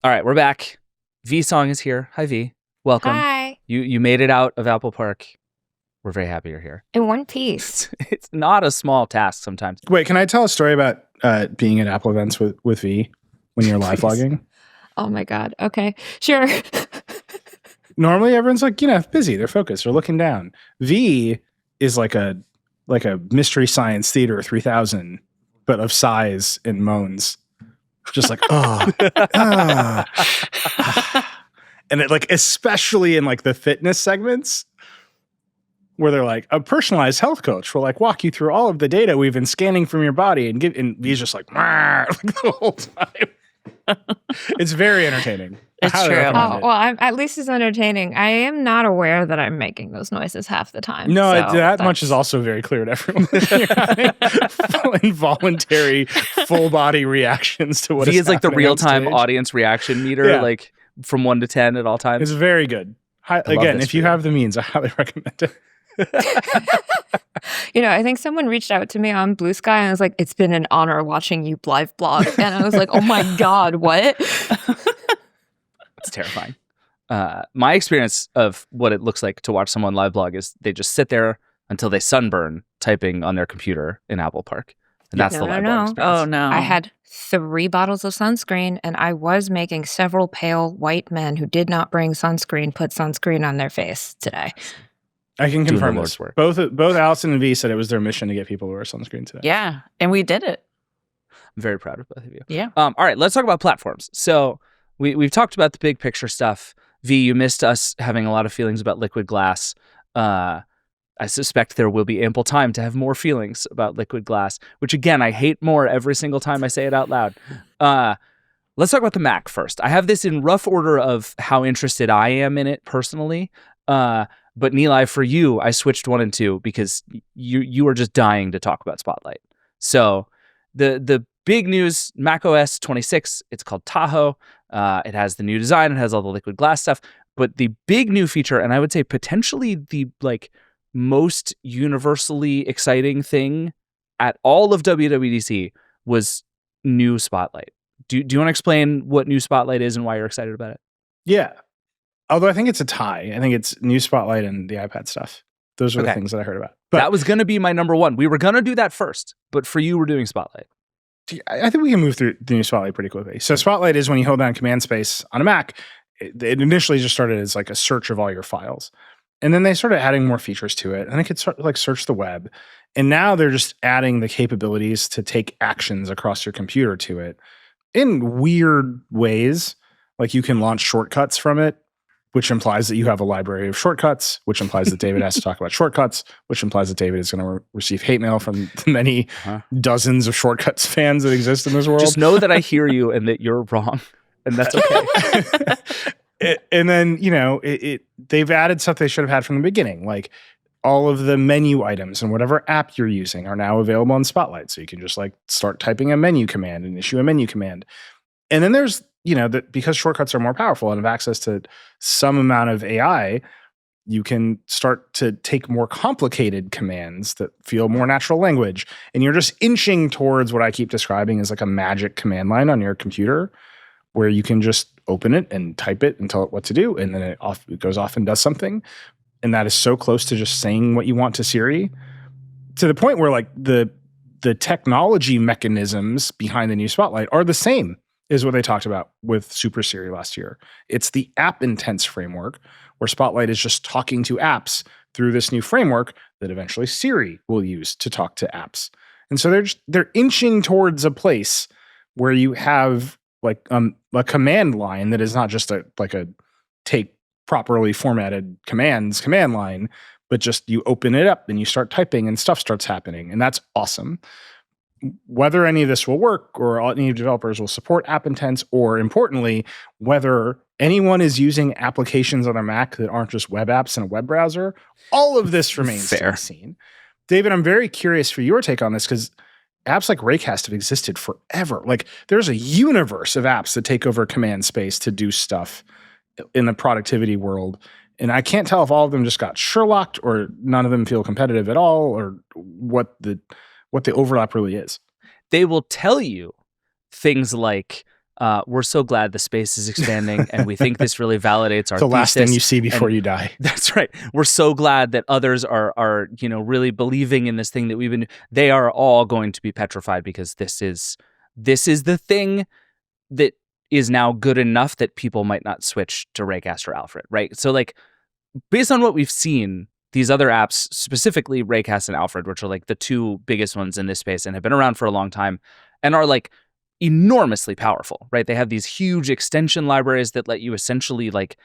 All right, we're back. VSong is here. Hi, V. Welcome. Hi. You made it out of Apple Park. We're very happy you're here. In one piece. It's not a small task sometimes. Wait, can I tell a story about being at Apple events with V when you're live vlogging? Oh my God. Okay. Sure. Normally everyone's like, busy, they're focused, they're looking down. V is like a Mystery Science Theater 3000, but of sighs and moans. Just like, and it like, especially in like the fitness segments where they're like, a personalized health coach will like walk you through all of the data we've been scanning from your body and he's just like the whole time. It's very entertaining. It's true. Oh, well, at least it's entertaining. I am not aware that I'm making those noises half the time. No, that much is also very clear to everyone. You're having involuntary, full body reactions to what is like the real time on audience reaction meter, like from 1 to 10 at all times. It's very good. Again, if you have the means, I highly recommend it. I think someone reached out to me on Blue Sky and was like, "It's been an honor watching you live blog," and I was like, "Oh my God, what?" It's terrifying. My experience of what it looks like to watch someone live blog is they just sit there until they sunburn typing on their computer in Apple Park. And that's the live blog experience. Oh, no. I had 3 bottles of sunscreen, and I was making several pale white men who did not bring sunscreen put sunscreen on their face today. I can confirm this. Work. Both Allison and V said it was their mission to get people to wear sunscreen today. Yeah, and we did it. I'm very proud of both of you. Yeah. All right, let's talk about platforms. So we've talked about the big picture stuff. V, you missed us having a lot of feelings about liquid glass. I suspect there will be ample time to have more feelings about liquid glass, which again, I hate more every single time I say it out loud. Let's talk about the Mac first. I have this in rough order of how interested I am in it personally. But Nilay, for you, I switched 1 and 2 because you are just dying to talk about Spotlight. So the big news, macOS 26, it's called Tahoe. It has the new design. It has all the liquid glass stuff. But the big new feature, and I would say potentially the most universally exciting thing at all of WWDC was new Spotlight. Do you want to explain what new Spotlight is and why you're excited about it? Yeah. Although I think it's a tie. I think it's new Spotlight and the iPad stuff. Those are the things that I heard about. But that was going to be my number 1. We were going to do that first, but for you, we're doing Spotlight. I think we can move through the new Spotlight pretty quickly. So Spotlight is when you hold down command space on a Mac. It initially just started as like a search of all your files. And then they started adding more features to it. And it could start like search the web. And now they're just adding the capabilities to take actions across your computer to it in weird ways. Like you can launch shortcuts from it, which implies that you have a library of shortcuts, which implies that David has to talk about shortcuts, which implies that David is going to receive hate mail from the many dozens of shortcuts fans that exist in this world. Just know that I hear you and that you're wrong, and that's okay. And then, they've added stuff they should have had from the beginning, like all of the menu items and whatever app you're using are now available in Spotlight. So you can just like start typing a menu command and issue a menu command. And then there's, that because shortcuts are more powerful and have access to some amount of AI, you can start to take more complicated commands that feel more natural language. And you're just inching towards what I keep describing as like a magic command line on your computer, where you can just open it and type it and tell it what to do. And then it goes off and does something. And that is so close to just saying what you want to Siri, to the point where like the technology mechanisms behind the new Spotlight are the same as what they talked about with Super Siri last year. It's the app intents framework, where Spotlight is just talking to apps through this new framework that eventually Siri will use to talk to apps. And so they're inching towards a place where you have like a command line that is not just a take properly formatted commands command line, but just you open it up and you start typing and stuff starts happening. And that's awesome. Whether any of this will work or any developers will support app intents, or importantly, whether anyone is using applications on their Mac that aren't just web apps in a web browser, all of this remains to be seen. David, I'm very curious for your take on this, because apps like Vergecast have existed forever. Like there's a universe of apps that take over command space to do stuff in the productivity world. And I can't tell if all of them just got Sherlocked or none of them feel competitive at all, or what the overlap really is. They will tell you things like, we're so glad the space is expanding and we think this really validates our the last thesis. thing you see before you die. That's right. We're so glad that others are really believing in this thing that we've been. They are all going to be petrified because this is the thing that is now good enough that people might not switch to Vergecast or Alfred, right? So like based on what we've seen, these other apps, specifically Vergecast and Alfred, which are like the two biggest ones in this space and have been around for a long time and are like enormously powerful, right? They have these huge extension libraries that let you essentially like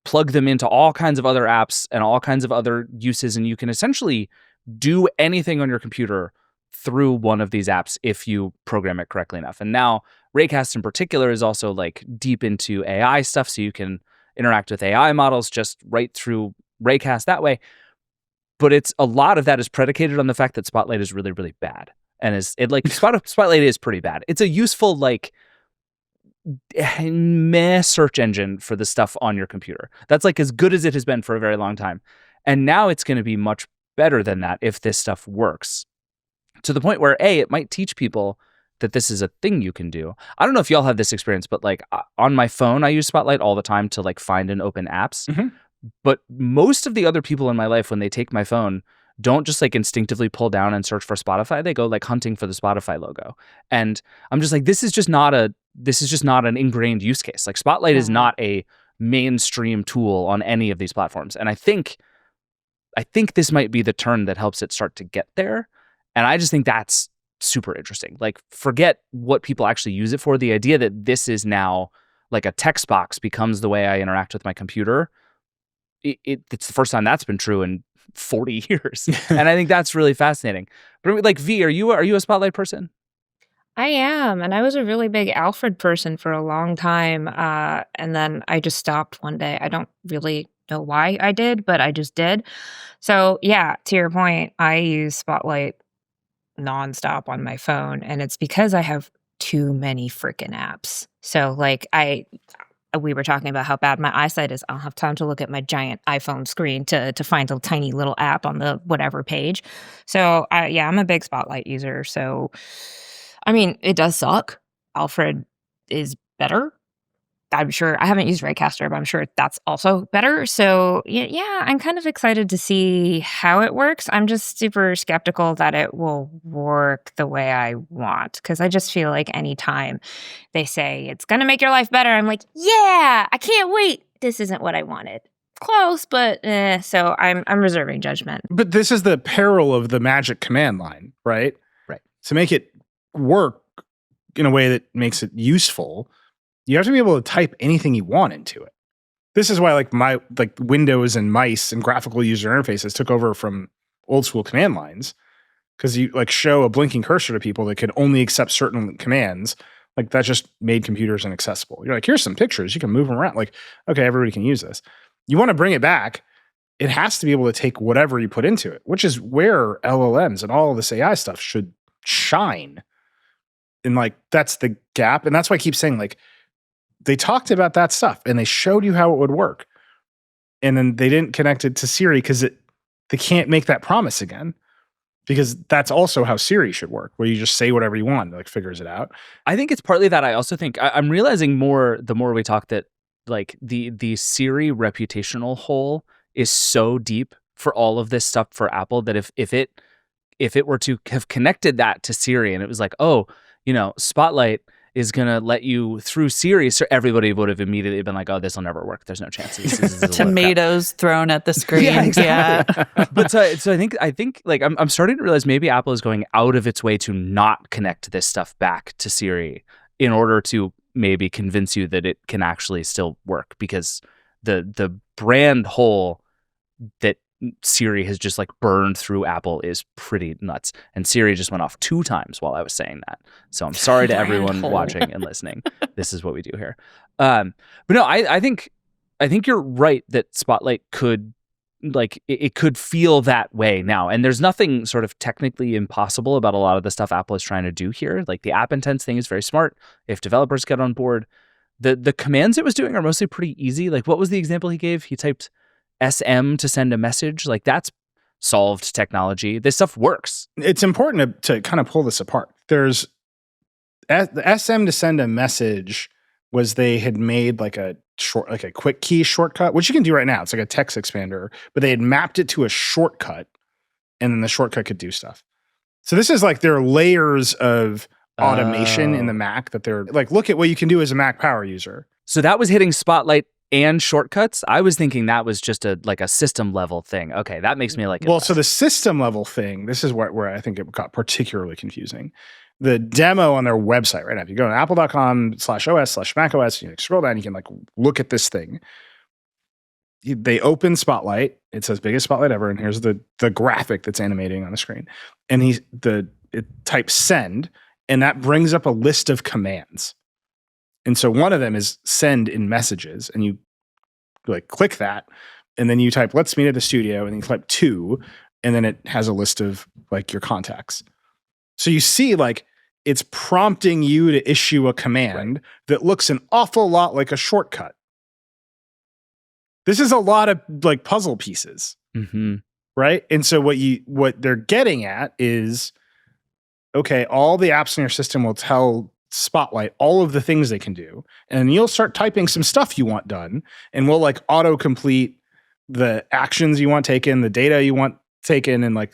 plug them into all kinds of other apps and all kinds of other uses. And you can essentially do anything on your computer through one of these apps if you program it correctly enough. And now Vergecast in particular is also like deep into AI stuff. So you can interact with AI models just right through Vergecast that way. But it's a lot of that is predicated on the fact that Spotlight is really, really bad. And Spotlight is pretty bad. It's a useful like meh search engine for the stuff on your computer. That's like as good as it has been for a very long time. And now it's going to be much better than that if this stuff works. To the point where it might teach people that this is a thing you can do. I don't know if y'all have this experience, but like on my phone, I use Spotlight all the time to like find and open apps. Mm-hmm. But most of the other people in my life, when they take my phone, don't just like instinctively pull down and search for Spotify. They go like hunting for the Spotify logo. And I'm just like, this is just not an ingrained use case. Like Spotlight is not a mainstream tool on any of these platforms. And I think this might be the turn that helps it start to get there. And I just think that's super interesting. Like forget what people actually use it for. The idea that this is now like a text box becomes the way I interact with my computer. It's the first time that's been true in 40 years. And I think that's really fascinating. But like V, are you a Spotlight person? I am. And I was a really big Alfred person for a long time. And then I just stopped one day. I don't really know why I did, but I just did. So, yeah, to your point, I use Spotlight nonstop on my phone. And it's because I have too many freaking apps. So, like, we were talking about how bad my eyesight is. I don't have time to look at my giant iPhone screen to find a tiny little app on the whatever page. So, yeah, I'm a big Spotlight user. So, I mean, it does suck. Alfred is better. I'm sure I haven't used Raycaster, but I'm sure that's also better. So, yeah, I'm kind of excited to see how it works. I'm just super skeptical that it will work the way I want, because I just feel like anytime they say it's going to make your life better, I'm like, yeah, I can't wait. This isn't what I wanted. Close, but so I'm reserving judgment. But this is the peril of the magic command line, right? Right. To make it work in a way that makes it useful, you have to be able to type anything you want into it. This is why like Windows and mice and graphical user interfaces took over from old school command lines, because you like show a blinking cursor to people that could only accept certain commands. Like that just made computers inaccessible. You're like, here's some pictures, you can move them around. Like, okay, everybody can use this. You want to bring it back, it has to be able to take whatever you put into it, which is where LLMs and all of this AI stuff should shine. And like, that's the gap. And that's why I keep saying, like, they talked about that stuff and they showed you how it would work. And then they didn't connect it to Siri because they can't make that promise again. Because that's also how Siri should work, where you just say whatever you want, it like figures it out. I think it's partly that. I also think I'm realizing the more we talk, that like the Siri reputational hole is so deep for all of this stuff for Apple, that if it were to have connected that to Siri and it was like, oh, Spotlight is going to let you through Siri, so everybody would have immediately been like, oh, this will never work. There's no chance. This is Tomatoes thrown at the screen. Yeah, exactly. But so I think like I'm starting to realize maybe Apple is going out of its way to not connect this stuff back to Siri in order to maybe convince you that it can actually still work, because the brand hole that Siri has just like burned through Apple is pretty nuts. And Siri just went off 2 times while I was saying that. So I'm sorry to everyone watching and listening. This is what we do here. But no, I think you're right that Spotlight could, like, it could feel that way now. And there's nothing sort of technically impossible about a lot of the stuff Apple is trying to do here. Like the app intents thing is very smart if developers get on board. The commands it was doing are mostly pretty easy. Like, what was the example he gave? He typed SM to send a message. Like, that's solved technology. This stuff works. It's important to kind of pull this apart. There's the SM to send a message was they had made like a quick key shortcut, which you can do right now. It's like a text expander, but they had mapped it to a shortcut, and then the shortcut could do stuff. So this is like there are layers of automation in the Mac that they're like, look at what you can do as a Mac power user. So that was hitting Spotlight and shortcuts. I was thinking that was just a system level thing. Okay, that makes me like it. Well, so the system level thing, this is where I think it got particularly confusing. The demo on their website right now, if you go to apple.com/os/macOS, you scroll down, you can like look at this thing. They open Spotlight. It says biggest Spotlight ever, and here's the graphic that's animating on the screen. And it types send, and that brings up a list of commands. And so one of them is send in messages, and you like click that, and then you type let's meet at the studio, and then you type 2, and then it has a list of like your contacts. So you see like it's prompting you to issue a command that looks an awful lot like a shortcut. This is a lot of like puzzle pieces, right? And so what they're getting at is, okay, all the apps in your system will tell Spotlight all of the things they can do, and you'll start typing some stuff you want done, and we'll like autocomplete the actions you want taken, the data you want taken, and like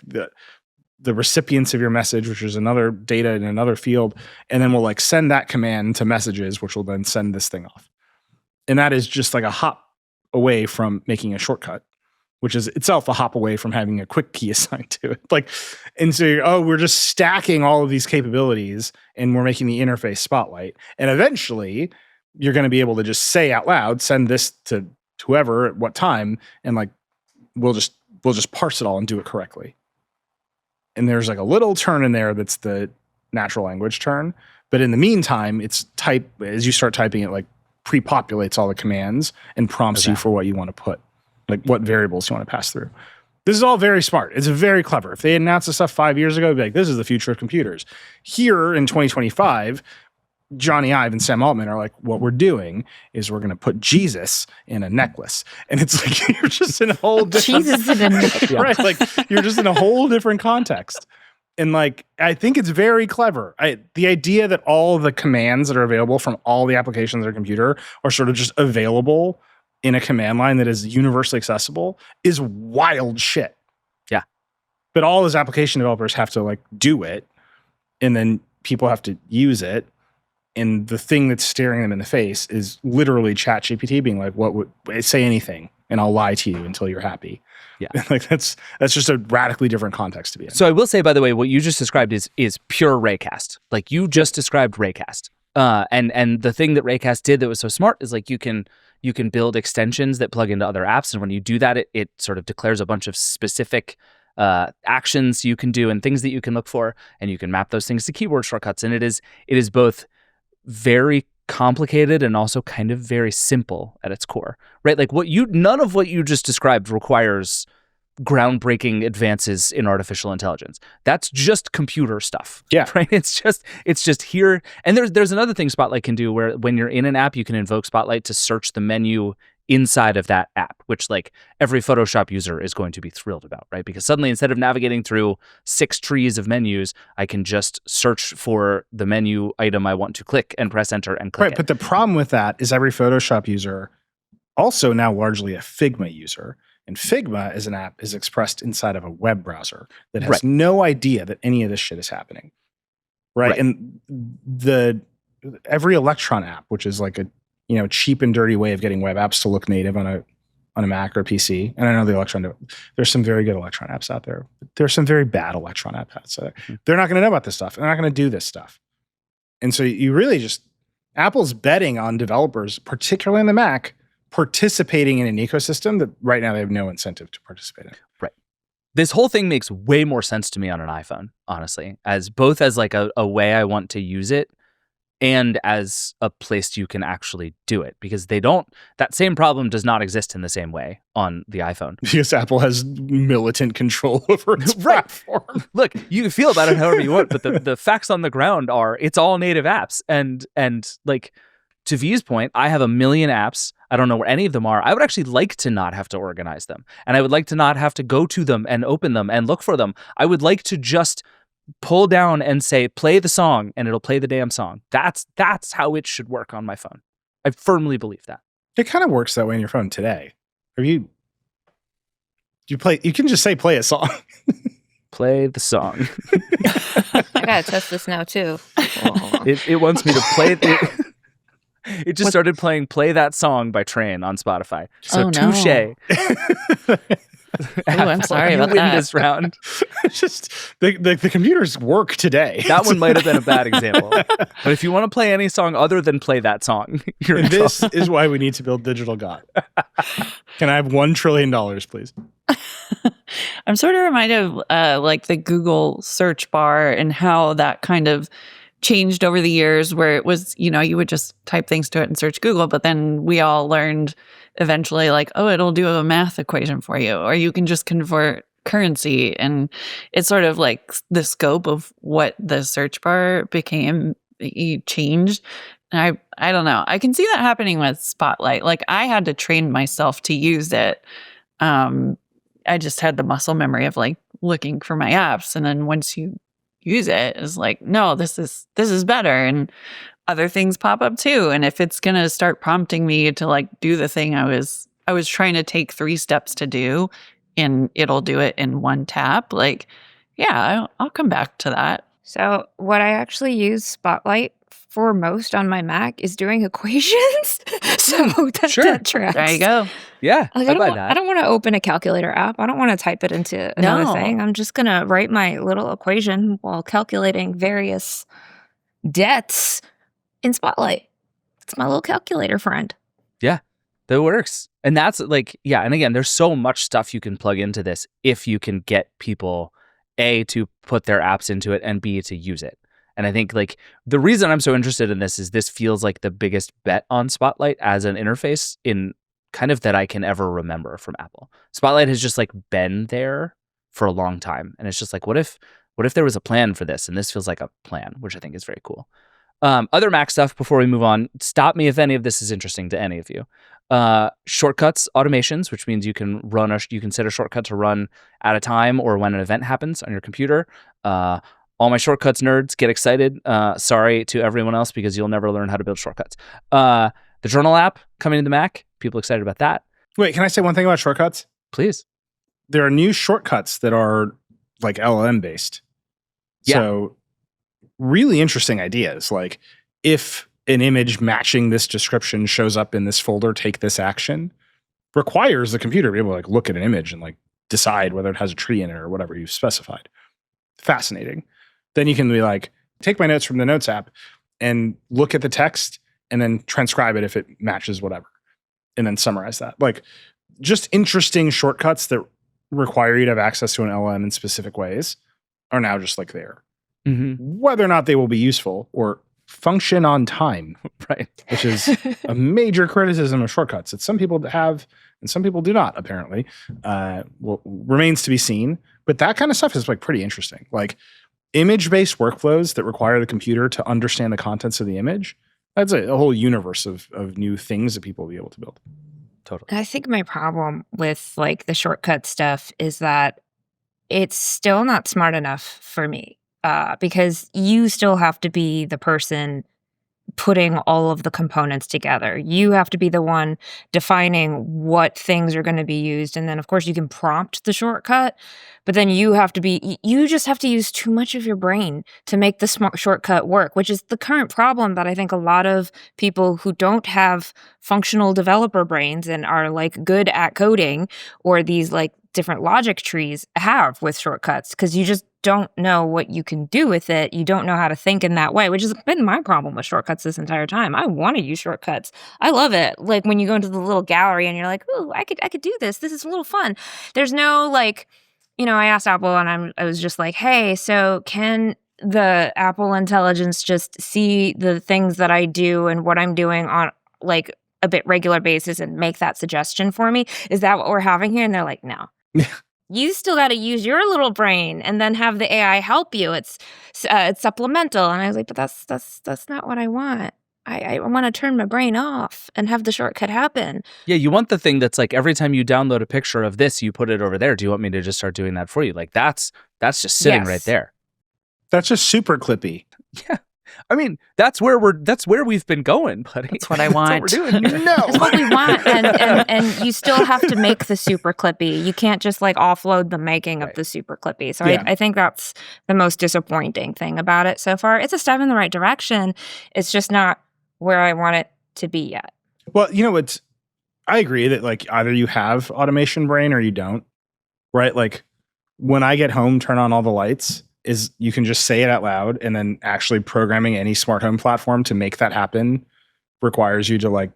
the recipients of your message, which is another data in another field, and then we'll like send that command to messages, which will then send this thing off. And that is just like a hop away from making a shortcut, which is itself a hop away from having a quick key assigned to it. Like, and so we're just stacking all of these capabilities, and we're making the interface Spotlight. And eventually, you're going to be able to just say out loud, send this to whoever at what time, and like we'll just parse it all and do it correctly. And there's like a little turn in there that's the natural language turn. But in the meantime, as you start typing, it like pre-populates all the commands and prompts you for what you want to put, like what variables you want to pass through. This is all very smart. It's very clever. If they announced this stuff 5 years ago, it'd be like, this is the future of computers. Here in 2025, Johnny Ive and Sam Altman are like, what we're doing is we're going to put Jesus in a necklace. And it's like, you're just in a whole different... Jesus in a necklace. Right, like, you're just in a whole different context. And like, I think it's very clever. The idea that all the commands that are available from all the applications on their computer are sort of just available in a command line that is universally accessible is wild shit. Yeah. But all those application developers have to like do it, and then people have to use it. And the thing that's staring them in the face is literally ChatGPT being like, what would say anything and I'll lie to you until you're happy. Yeah. Like that's just a radically different context to be in. So I will say, by the way, what you just described is pure Raycast. Like you just described Raycast. And the thing that Raycast did that was so smart is like you can build extensions that plug into other apps. And when you do that, it sort of declares a bunch of specific actions you can do and things that you can look for. And you can map those things to keyboard shortcuts. And it is both very complicated and also kind of very simple at its core, right? Like none of what you just described requires groundbreaking advances in artificial intelligence. That's just computer stuff. Yeah. Right. It's just here. And there's another thing Spotlight can do where when you're in an app, you can invoke Spotlight to search the menu inside of that app, which like every Photoshop user is going to be thrilled about, right? Because suddenly instead of navigating through 6 trees of menus, I can just search for the menu item I want to click and press enter and click it. But the problem with that is every Photoshop user also now largely a Figma user. And Figma as an app is expressed inside of a web browser that has no idea that any of this shit is happening. Right. And every Electron app, which is like a cheap and dirty way of getting web apps to look native on a Mac or a PC. And I know there's some very good Electron apps out there. There's some very bad Electron apps out there. They're not going to know about this stuff. They're not going to do this stuff. And so you really Apple's betting on developers, particularly in the Mac, participating in an ecosystem that right now they have no incentive to participate in. Right. This whole thing makes way more sense to me on an iPhone, honestly, as like a way I want to use it and as a place you can actually do it, because that same problem does not exist in the same way on the iPhone. Because Apple has militant control over its platform. Look, you can feel about it however you want, but the facts on the ground are it's all native apps. And like, to V's point, I have a million apps. I don't know where any of them are. I would actually like to not have to organize them. And I would like to not have to go to them and open them and look for them. I would like to just pull down and say, play the song, and it'll play the damn song. That's how it should work on my phone. I firmly believe that. It kind of works that way on your phone today. You can just say, play a song. Play the song. I gotta test this now too. It wants me to play it just started playing Play That Song by Train on Spotify. So touche. I'm sorry about that. This round. It's just the computers work today. That one might have been a bad example. But if you want to play any song other than Play That Song, you're in This trouble. is why we need to build Digital God. Can I have $1 trillion, please? I'm sort of reminded of like the Google search bar and how that kind of changed over the years, where it was, you would just type things to it and search Google, but then we all learned eventually like, oh, it'll do a math equation for you, or you can just convert currency. And it's sort of like the scope of what the search bar became changed. And I don't know. I can see that happening with Spotlight. Like I had to train myself to use it. I just had the muscle memory of like looking for my apps. And then once you use it, it's like, no, this is better. And other things pop up too. And if it's going to start prompting me to like do the thing I was trying to take 3 steps to do, and it'll do it in one tap, like, yeah, I'll come back to that. So what I actually use Spotlight for most on my Mac is doing equations. So that tracks. There you go. Yeah, like, I buy that. I don't want to open a calculator app. I don't want to type it into another thing. I'm just going to write my little equation while calculating various debts in Spotlight. It's my little calculator friend. Yeah, that works. And that's like, yeah. And again, there's so much stuff you can plug into this if you can get people, A, to put their apps into it, and B, to use it. And I think like the reason I'm so interested in this feels like the biggest bet on Spotlight as an interface in kind of that I can ever remember from Apple. Spotlight has just like been there for a long time. And it's just like, what if there was a plan for this? And this feels like a plan, which I think is very cool. Other Mac stuff before we move on, stop me if any of this is interesting to any of you. Shortcuts, automations, which means you can set a shortcut to run at a time or when an event happens on your computer. All my shortcuts nerds get excited. Sorry to everyone else because you'll never learn how to build shortcuts. The Journal app coming to the Mac. People excited about that. Wait, can I say one thing about shortcuts? Please. There are new shortcuts that are like LLM based. Yeah. So really interesting ideas. Like if an image matching this description shows up in this folder, take this action, requires the computer to be able to like look at an image and like decide whether it has a tree in it or whatever you've specified. Fascinating. Then you can be like, take my notes from the Notes app and look at the text and then transcribe it if it matches whatever. And then summarize that. Like just interesting shortcuts that require you to have access to an LLM in specific ways are now just like there. Mm-hmm. Whether or not they will be useful or function on time, Right. which is a major criticism of shortcuts that some people have and some people do not, apparently. Remains to be seen. But that kind of stuff is like pretty interesting. Like image-based workflows that require the computer to understand the contents of the image. That's a whole universe of new things that people will be able to build. Totally. I think my problem with like the shortcut stuff is that it's still not smart enough for me because you still have to be the person putting all of the components together. You have to be the one defining what things are going to be used. And then, of course, you can prompt the shortcut, but then you just have to use too much of your brain to make the smart shortcut work, which is the current problem that I think a lot of people who don't have functional developer brains and are like good at coding or these like different logic trees have with shortcuts, because you just don't know what you can do with it. You don't know how to think in that way, which has been my problem with shortcuts this entire time. I want to use shortcuts. I love it. Like when you go into the little gallery and you're like, oh, I could do this. This is a little fun. There's no like, I asked Apple and I was just like, hey, so can the Apple intelligence just see the things that I do and what I'm doing on like a bit regular basis and make that suggestion for me? Is that what we're having here? And they're like, no. You still got to use your little brain and then have the AI help you. It's supplemental. And I was like, but that's not what I want. I want to turn my brain off and have the shortcut happen. Yeah, you want the thing that's like every time you download a picture of this, you put it over there. Do you want me to just start doing that for you? Like that's just sitting right there. That's just super clippy. Yeah. I mean, that's where we've been going, buddy. That's what I want. That's what we're doing. No. That's what we want. And you still have to make the super clippy. You can't just like offload the making of the super clippy. So Yeah. I think that's the most disappointing thing about it so far. It's a step in the right direction. It's just not where I want it to be yet. Well, I agree that like either you have automation brain or you don't, right? Like when I get home, turn on all the lights, is you can just say it out loud, and then actually programming any smart home platform to make that happen requires you to like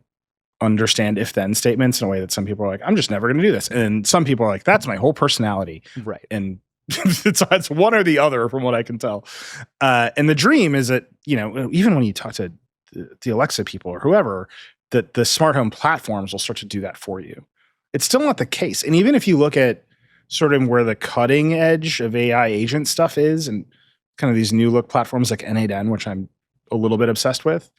understand if then statements in a way that some people are like, I'm just never going to do this. And some people are like, that's my whole personality. Right. And it's one or the other from what I can tell. And the dream is that, even when you talk to the Alexa people or whoever, that the smart home platforms will start to do that for you. It's still not the case. And even if you look at sort of where the cutting edge of AI agent stuff is and kind of these new look platforms like N8N, which I'm a little bit obsessed with,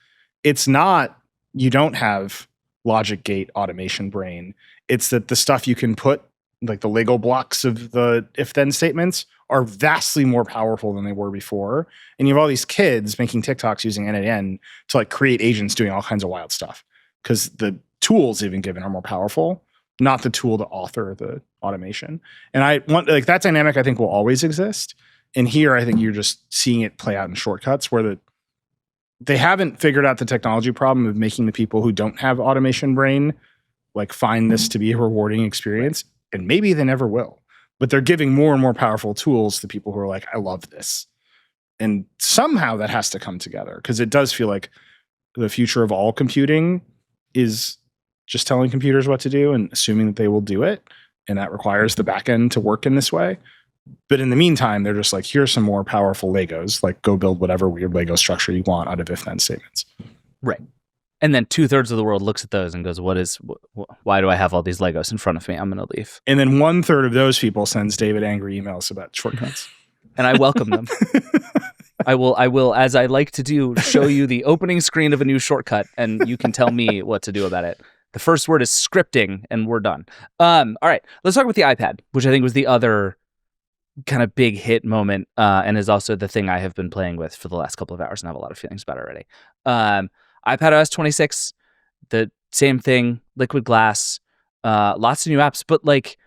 it's not, you don't have logic gate automation brain. It's that the stuff you can put, like the Lego blocks of the if then statements, are vastly more powerful than they were before. And you have all these kids making TikToks using N8N to like create agents doing all kinds of wild stuff because the tools they've been given are more powerful, not the tool to author the automation. And I want like that dynamic I think will always exist. And here I think you're just seeing it play out in shortcuts where they haven't figured out the technology problem of making the people who don't have automation brain like find this to be a rewarding experience. And maybe they never will. But they're giving more and more powerful tools to people who are like, I love this. And somehow that has to come together because it does feel like the future of all computing is just telling computers what to do and assuming that they will do it. And that requires the back end to work in this way. But in the meantime, they're just like, here's some more powerful Legos. Like, go build whatever weird Lego structure you want out of if-then statements. Right. And then 2/3 of the world looks at those and goes, why do I have all these Legos in front of me? I'm going to leave. And then 1/3 of those people sends David angry emails about shortcuts. And I welcome them. I will, as I like to do, show you the opening screen of a new shortcut, and you can tell me what to do about it. The first word is scripting, and we're done. All right, let's talk about the iPad, which I think was the other kind of big hit moment, and is also the thing I have been playing with for the last couple of hours and have a lot of feelings about it already. iPadOS 26, the same thing, liquid glass, lots of new apps, but like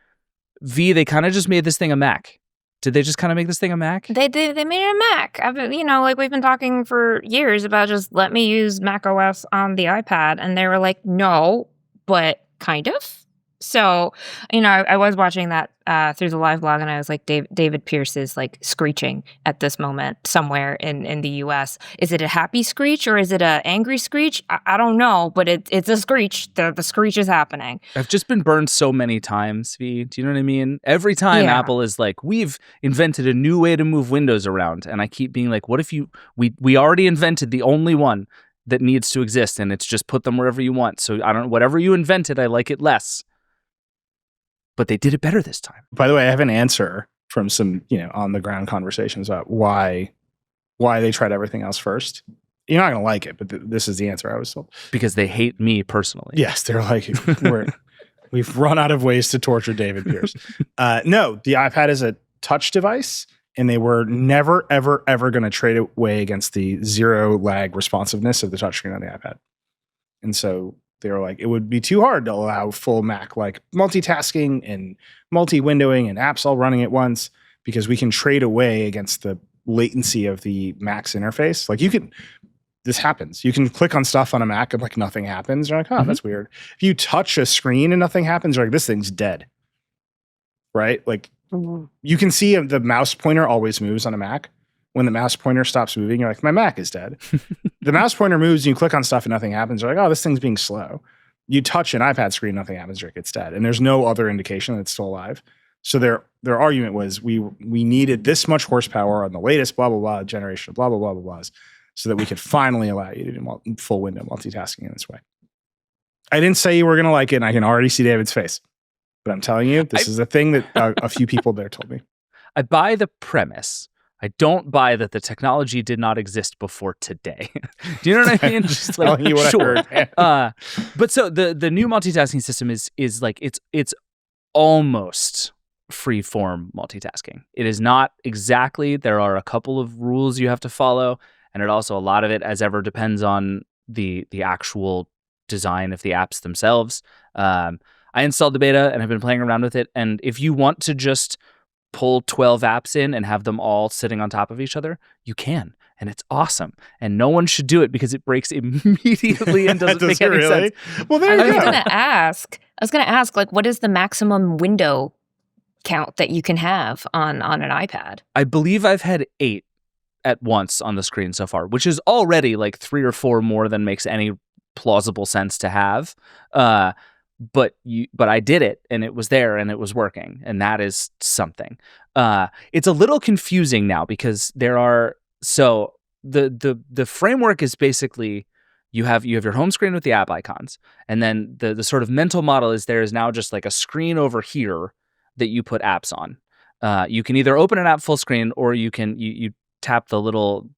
they kind of just made this thing a Mac. Did they just kind of make this thing a Mac? They made it a Mac. Like we've been talking for years about just let me use Mac OS on the iPad, and they were like, no, but kind of. So, I was watching that through the live blog, and I was like, David Pierce is like screeching at this moment somewhere in the US. Is it a happy screech or is it an angry screech? I don't know, but it's a screech. The screech is happening. I've just been burned so many times, V. Do you know what I mean? Every time Apple is like, we've invented a new way to move windows around. And I keep being like, what if we already invented the only one that needs to exist, and it's just put them wherever you want. So whatever you invented, I like it less. But they did it better this time. By the way, I have an answer from some, on the ground conversations about why they tried everything else first. You're not going to like it, but this is the answer I was told. Because they hate me personally. Yes, they're like, we've run out of ways to torture David Pierce. No, the iPad is a touch device, and they were never, ever, ever going to trade away against the zero lag responsiveness of the touchscreen on the iPad. And so they were like, it would be too hard to allow full Mac like multitasking and multi-windowing and apps all running at once, because we can trade away against the latency of the Mac's interface. Like this happens. You can click on stuff on a Mac and like nothing happens. You're like, oh, that's weird. If you touch a screen and nothing happens, you're like, this thing's dead. Right? Like you can see the mouse pointer always moves on a Mac. When the mouse pointer stops moving, you're like, my Mac is dead. The mouse pointer moves, and you click on stuff and nothing happens. You're like, oh, this thing's being slow. You touch an iPad screen, nothing happens. You're like, it's dead. And there's no other indication that it's still alive. So their argument was we needed this much horsepower on the latest blah, blah, blah generation of blah, blah, blah, blah, blahs, so that we could finally allow you to do full window multitasking in this way. I didn't say you were going to like it, and I can already see David's face. But I'm telling you, this is a thing that a few people there told me. I buy the premise. I don't buy that the technology did not exist before today. Do you know what I mean? Just like, telling you what sure. I heard. But so the new multitasking system is like it's almost free form multitasking. It is not exactly. There are a couple of rules you have to follow, and it also a lot of it, as ever, depends on the actual design of the apps themselves. I installed the beta and have been playing around with it, and if you want to just pull 12 apps in and have them all sitting on top of each other, you can. And it's awesome. And no one should do it because it breaks immediately and doesn't make any sense. Well, there you go. I was going to ask, like, what is the maximum window count that you can have on an iPad? I believe I've had 8 at once on the screen so far, which is already like 3 or 4 more than makes any plausible sense to have. But I did it, and it was there, and it was working, and that is something. It's a little confusing now because there are the framework is basically you have your home screen with the app icons, and then the sort of mental model is there is now just like a screen over here that you put apps on. You can either open an app full screen, or you can you tap the little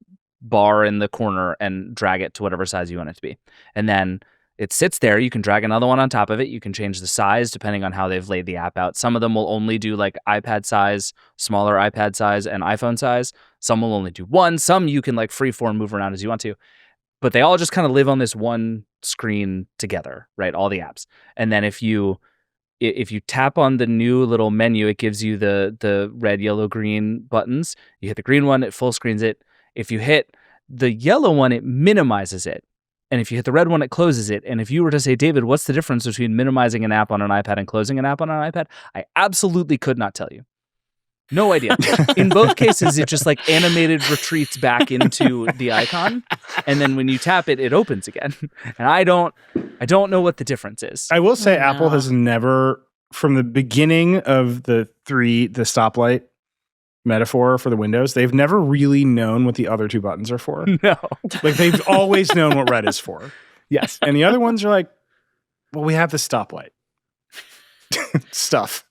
bar in the corner and drag it to whatever size you want it to be, and then it sits there. You can drag another one on top of it. You can change the size depending on how they've laid the app out. Some of them will only do like iPad size, smaller iPad size, and iPhone size. Some will only do one. Some you can like freeform move around as you want to. But they all just kind of live on this one screen together, right? All the apps. And then if you tap on the new little menu, it gives you the red, yellow, green buttons. You hit the green one, it full screens it. If you hit the yellow one, it minimizes it. And if you hit the red one, it closes it. And if you were to say, David, what's the difference between minimizing an app on an iPad and closing an app on an iPad? I absolutely could not tell you. No idea. In both cases, it just like animated retreats back into the icon. And then when you tap it, it opens again. And I don't know what the difference is. I will say Apple has never, from the beginning of the stoplight metaphor for the Windows, they've never really known what the other two buttons are for. No. Like they've always known what red is for. Yes. And the other ones are like, well, we have the stoplight. Stuff.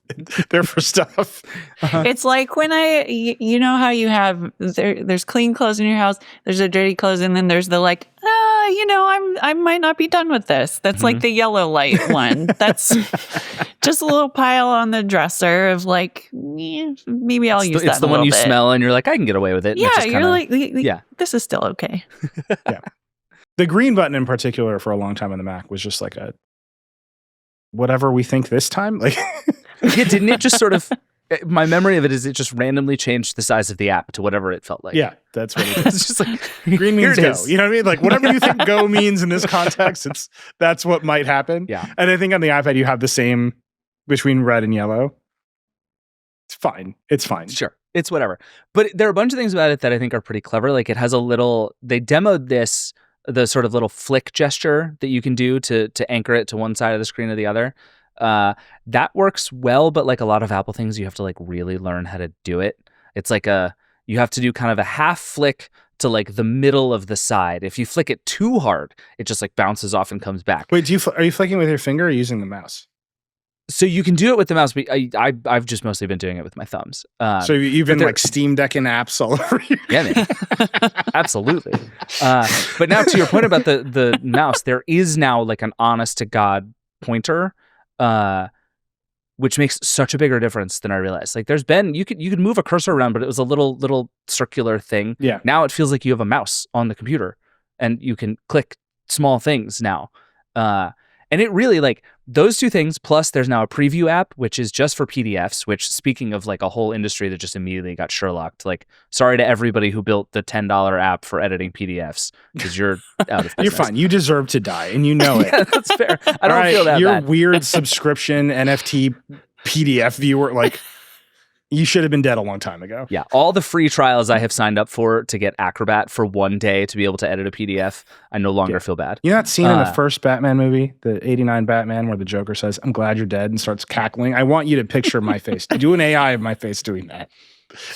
They're for stuff. It's like when you know how you have there's clean clothes in your house, there's a dirty clothes, and then there's the like, I might not be done with this. That's like the yellow light one. That's just a little pile on the dresser of like, maybe I'll use that. It's the a one little you bit. smell, and you're like, I can get away with it. Yeah, you're you're like, yeah, this is still okay. Yeah. The green button in particular for a long time on the Mac was just like a whatever we think this time. Like, yeah, didn't it just sort of? My memory of it is it just randomly changed the size of the app to whatever it felt like. Yeah, that's what it is. It's just like Green means here it go. is. You know what I mean? Like whatever you think go means in this context, that's what might happen. Yeah. And I think on the iPad you have the same between red and yellow. It's fine. It's fine. Sure. It's whatever. But there are a bunch of things about it that I think are pretty clever. Like it has a little, they demoed this, the sort of little flick gesture that you can do to anchor it to one side of the screen or the other. That works well, but like a lot of Apple things, you have to like really learn how to do it. It's like you have to do kind of a half flick to like the middle of the side. If you flick it too hard, it just like bounces off and comes back. Wait, are you flicking with your finger or using the mouse? So you can do it with the mouse, but I've just mostly been doing it with my thumbs. So you've been like Steam Decking apps all over you. Yeah, man. Absolutely. But now to your point about the mouse, there is now like an honest to God pointer, which makes such a bigger difference than I realized. Like there's been, you could move a cursor around, but it was a little circular thing. Yeah. Now it feels like you have a mouse on the computer and you can click small things now. And it really like those two things, plus there's now a preview app, which is just for PDFs, which speaking of like a whole industry that just immediately got Sherlocked, like sorry to everybody who built the $10 app for editing PDFs because you're out of business. You're fine. You deserve to die and you know it. Yeah, that's fair. I don't feel that your bad. weird subscription NFT PDF viewer, like you should have been dead a long time ago. Yeah, all the free trials I have signed up for to get Acrobat for one day to be able to edit a PDF, I no longer feel bad. You know that scene in the first Batman movie, the 89 Batman, where the Joker says, "I'm glad you're dead," and starts cackling? I want you to picture my face. Do an AI of my face doing that.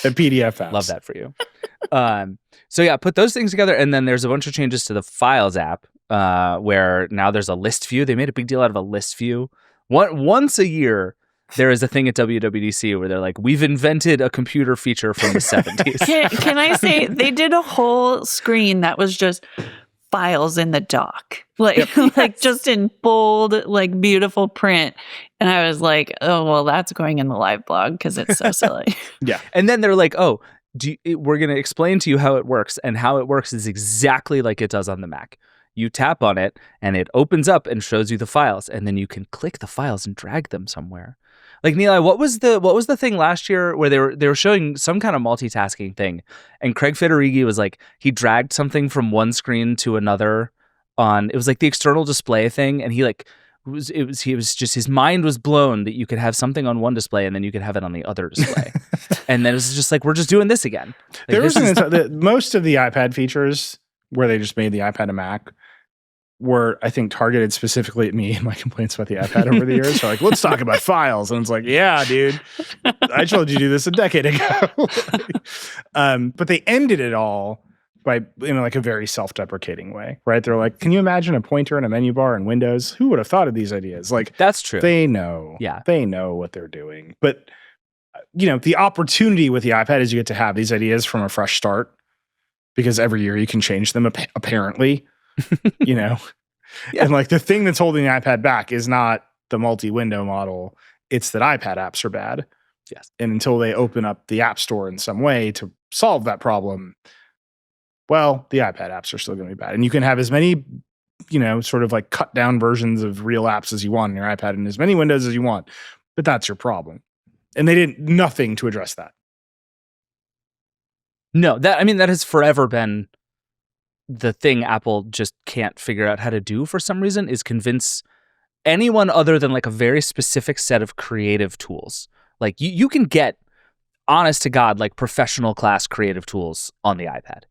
A PDF apps. Love that for you. So yeah, put those things together, and then there's a bunch of changes to the Files app, where now there's a list view. They made a big deal out of a list view. Once a year, there is a thing at WWDC where they're like, we've invented a computer feature from the 70s. Can I say they did a whole screen that was just files in the dock, like just in bold, like beautiful print. And I was like, oh, well, that's going in the live blog because it's so silly. Yeah. And then they're like, oh, we're going to explain to you how it works. And how it works is exactly like it does on the Mac. You tap on it and it opens up and shows you the files. And then you can click the files and drag them somewhere. Like Nilay, what was the thing last year where they were showing some kind of multitasking thing, and Craig Federighi was like he dragged something from one screen to another on it was like the external display thing, and he was just his mind was blown that you could have something on one display and then you could have it on the other display, and then it was just like we're just doing this again. Like, there was most of the iPad features where they just made the iPad a Mac were, I think, targeted specifically at me and my complaints about the iPad over the years. So like, let's talk about files. And it's like, yeah, dude, I told you to do this a decade ago. But they ended it all by, like a very self-deprecating way, right? They're like, can you imagine a pointer and a menu bar in Windows? Who would have thought of these ideas? Like, that's true. They know. Yeah. They know what they're doing. But, the opportunity with the iPad is you get to have these ideas from a fresh start because every year you can change them, apparently. Yeah. And like the thing that's holding the iPad back is not the multi-window model. It's that iPad apps are bad. Yes. And until they open up the App Store in some way to solve that problem, well, the iPad apps are still going to be bad. And you can have as many, sort of like cut down versions of real apps as you want on your iPad and as many windows as you want. But that's your problem. And they did nothing to address that. No, that has forever been the thing Apple just can't figure out how to do for some reason, is convince anyone other than like a very specific set of creative tools. Like you can get, honest to God, like professional class creative tools on the iPad.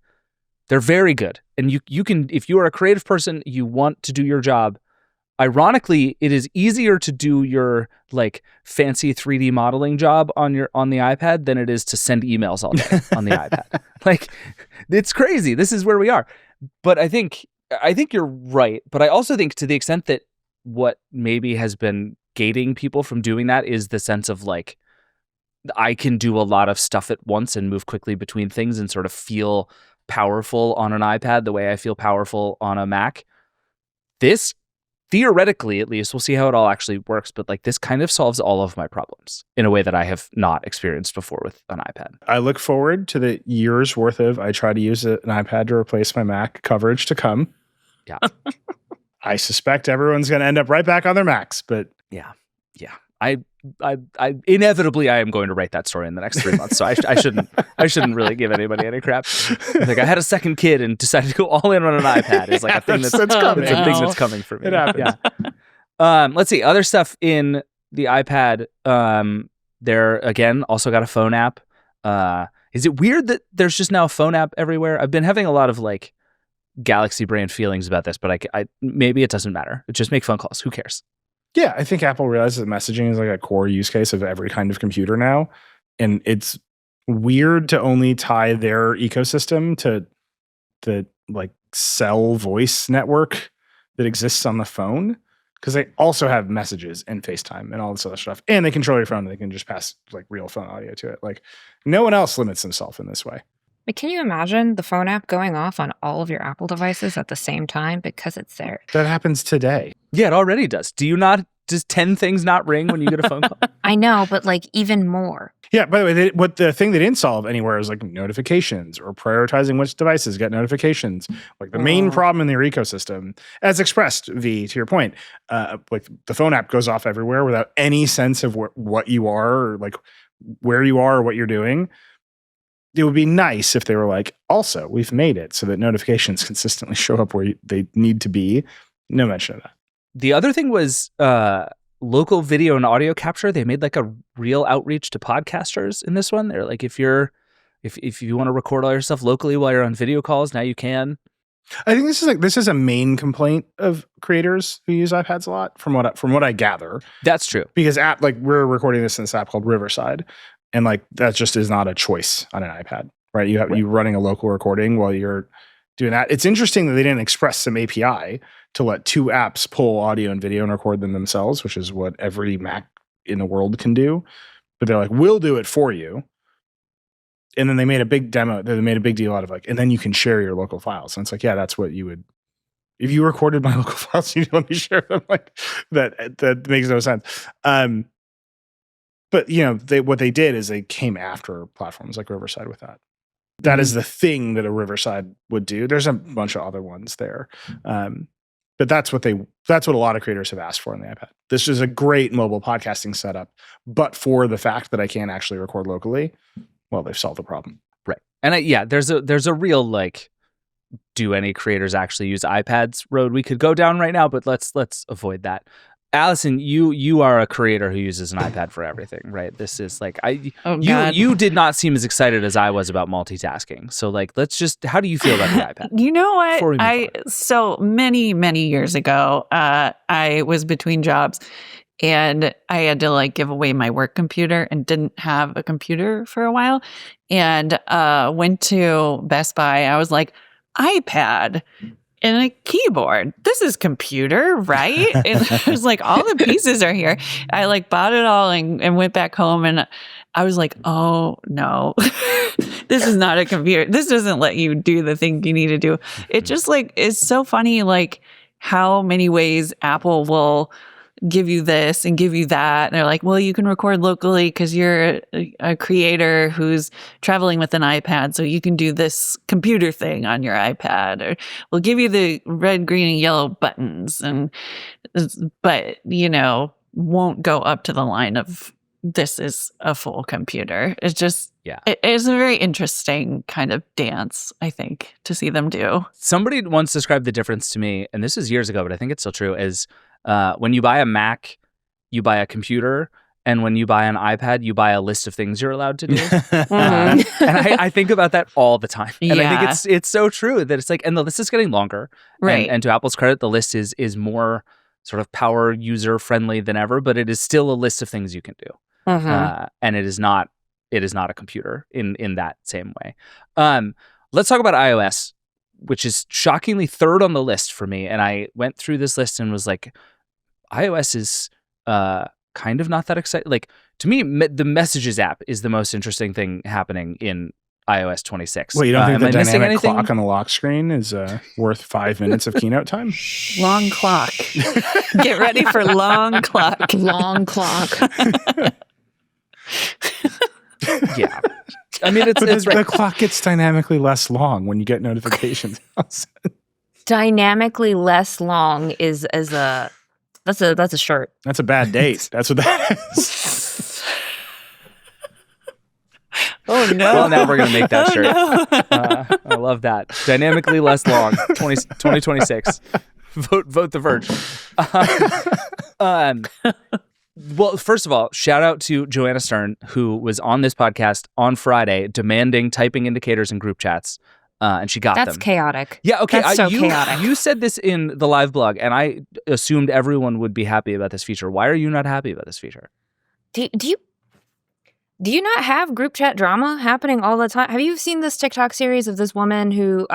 They're very good. And you can, if you are a creative person, you want to do your job ironically, it is easier to do your like fancy 3D modeling job on the iPad than it is to send emails all day on the iPad. Like, it's crazy. This is where we are. But I think you're right. But I also think to the extent that what maybe has been gating people from doing that is the sense of like, I can do a lot of stuff at once and move quickly between things and sort of feel powerful on an iPad the way I feel powerful on a Mac. This, theoretically at least, we'll see how it all actually works, but like this kind of solves all of my problems in a way that I have not experienced before with an iPad. I look forward to the year's worth of I try to use an iPad to replace my Mac coverage to come. Yeah. I suspect everyone's going to end up right back on their Macs, but yeah. I inevitably I am going to write that story in the next 3 months, so I shouldn't really give anybody any crap. Like, I had a second kid and decided to go all in on an iPad. It's like a thing that's coming. It's a thing that's coming for me. It happens. Yeah. Let's see other stuff in the iPad. There again also got a phone app. Is it weird that there's just now a phone app everywhere? I've been having a lot of like Galaxy brain feelings about this, but I maybe it doesn't matter. Just make phone calls. Who cares? Yeah, I think Apple realizes that messaging is like a core use case of every kind of computer now. And it's weird to only tie their ecosystem to the like cell voice network that exists on the phone, because they also have messages and FaceTime and all this other stuff. And they control your phone and they can just pass like real phone audio to it. Like, no one else limits themselves in this way. But can you imagine the phone app going off on all of your Apple devices at the same time because it's there? That happens today. Yeah, it already does. Does 10 things not ring when you get a phone call? I know, but like even more. Yeah, by the way, the thing they didn't solve anywhere is like notifications or prioritizing which devices get notifications. Like the main problem in their ecosystem, as expressed, to your point, like the phone app goes off everywhere without any sense of what you are or like where you are or what you're doing. It would be nice if they were like, also, we've made it so that notifications consistently show up where they need to be. No mention of that. The other thing was local video and audio capture. They made like a real outreach to podcasters in this one. They're like, if you want to record all your stuff locally while you're on video calls, now you can. I think this is a main complaint of creators who use iPads a lot, from what I gather. That's true. Because we're recording this in this app called Riverside, and like that just is not a choice on an iPad, right? You running a local recording while you're doing that. It's interesting that they didn't express some API to let two apps pull audio and video and record them themselves, which is what every Mac in the world can do. But they're like, we'll do it for you. And then they made a big demo. They made a big deal out of like, and then you can share your local files. And it's like, yeah, that's what you would. If you recorded my local files, you'd let me share them. Like that makes no sense. But what they did is they came after platforms like Riverside with that. That is the thing that a Riverside would do. There's a bunch of other ones there. But that's what a lot of creators have asked for on the iPad. This is a great mobile podcasting setup, but for the fact that I can't actually record locally, well, they've solved the problem. Right. And there's a real like, do any creators actually use iPads road we could go down right now, but let's avoid that. Allison, you are a creator who uses an iPad for everything, right? This is like you did not seem as excited as I was about multitasking. So like, how do you feel about the iPad? You know what? So many years ago, I was between jobs and I had to like give away my work computer and didn't have a computer for a while, and went to Best Buy. I was like, iPad and a keyboard. This is computer, right? And I was like, all the pieces are here. I like bought it all and went back home, and I was like, oh no, this is not a computer. This doesn't let you do the thing you need to do. It just like, it's so funny, like how many ways Apple will give you this and give you that. And they're like, well, you can record locally because you're a creator who's traveling with an iPad, so you can do this computer thing on your iPad, or we'll give you the red, green, and yellow buttons, but won't go up to the line of this is a full computer. It's just, it's a very interesting kind of dance, I think, to see them do. Somebody once described the difference to me, and this is years ago, but I think it's still true, as when you buy a Mac, you buy a computer, and when you buy an iPad, you buy a list of things you're allowed to do. And I think about that all the time. And I think it's so true that it's like, and the list is getting longer. Right. And to Apple's credit, the list is more sort of power user friendly than ever, but it is still a list of things you can do. And it is not a computer in that same way. Let's talk about iOS, which is shockingly third on the list for me. And I went through this list and was like, iOS is kind of not that exciting. Like, to me, the Messages app is the most interesting thing happening in iOS 26. Well, you don't think the dynamic anything? clock on the lock screen is worth 5 minutes of keynote time? Long clock. Get ready for long clock. Long clock. Yeah. I mean, it's right. The clock gets dynamically less long when you get notifications. Dynamically less long is a shirt. That's a bad date. That's what that is. Oh no. Well, now we're going to make that Oh, shirt. no. I love that. Dynamically less long. 2026. Vote the Verge. Well, first of all, shout out to Joanna Stern, who was on this podcast on Friday demanding typing indicators in group chats, and she got them. That's chaotic. Yeah, okay. That's so chaotic. You said this in the live blog, and I assumed everyone would be happy about this feature. Why are you not happy about this feature? Do you not have group chat drama happening all the time? Have you seen this TikTok series of this woman who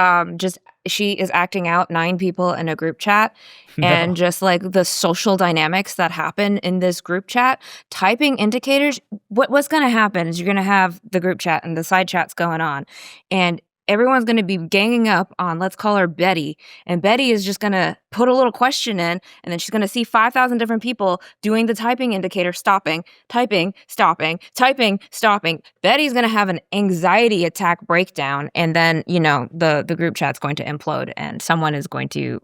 she is acting out 9 people in a group chat and just like the social dynamics that happen in this group chat, typing indicators, what's going to happen is you're going to have the group chat and the side chats going on, and everyone's going to be ganging up on, let's call her Betty. And Betty is just going to put a little question in, and then she's going to see 5,000 different people doing the typing indicator, stopping, typing, stopping, typing, stopping. Betty's going to have an anxiety attack breakdown. And then, the group chat's going to implode, and someone is going to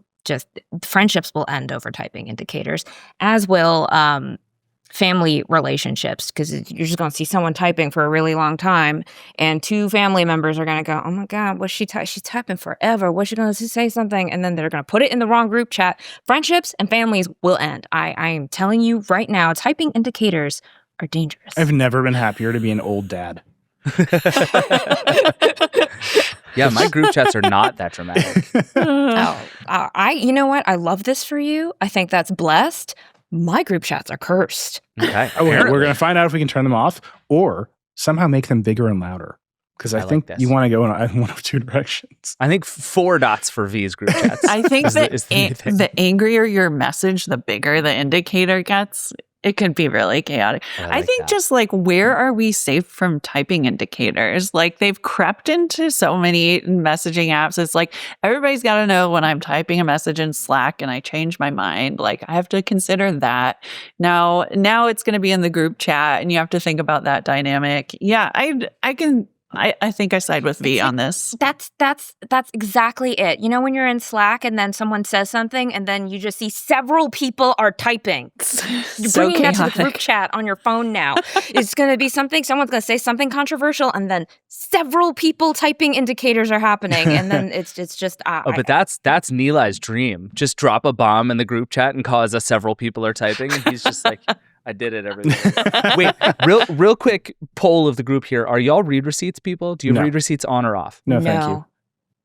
friendships will end over typing indicators, as will family relationships, because you're just going to see someone typing for a really long time, and 2 family members are going to go, oh my God, what's she's typing forever. What's she going to say something? And then they're going to put it in the wrong group chat. Friendships and families will end. I am telling you right now, typing indicators are dangerous. I've never been happier to be an old dad. Yeah, my group chats are not that dramatic. You know what? I love this for you. I think that's blessed. My group chats are cursed. Okay. We're going to find out if we can turn them off or somehow make them bigger and louder. Because I think like you want to go in one of 2 directions. I think 4 dots for V's group chats. I think that the the angrier your message, the bigger the indicator gets. It can be really chaotic. I think that. just like, where are we safe from typing indicators? Like, they've crept into so many messaging apps. It's like, everybody's got to know when I'm typing a message in Slack and I change my mind. Like, I have to consider that. Now it's going to be in the group chat, and you have to think about that dynamic. Yeah, I think I side with V on this. That's exactly it. When you're in Slack and then someone says something and then you just see several people are typing. You're So bringing that to the chaotic. group chat on your phone now. It's going to be something, someone's going to say something controversial, and then several people typing indicators are happening. And then it's just... but that's Nilay's dream. Just drop a bomb in the group chat and cause several people are typing, and he's just like... I did it every day. Wait, real quick poll of the group here. Are y'all read receipts people? Do you read receipts on or off? No, thank you.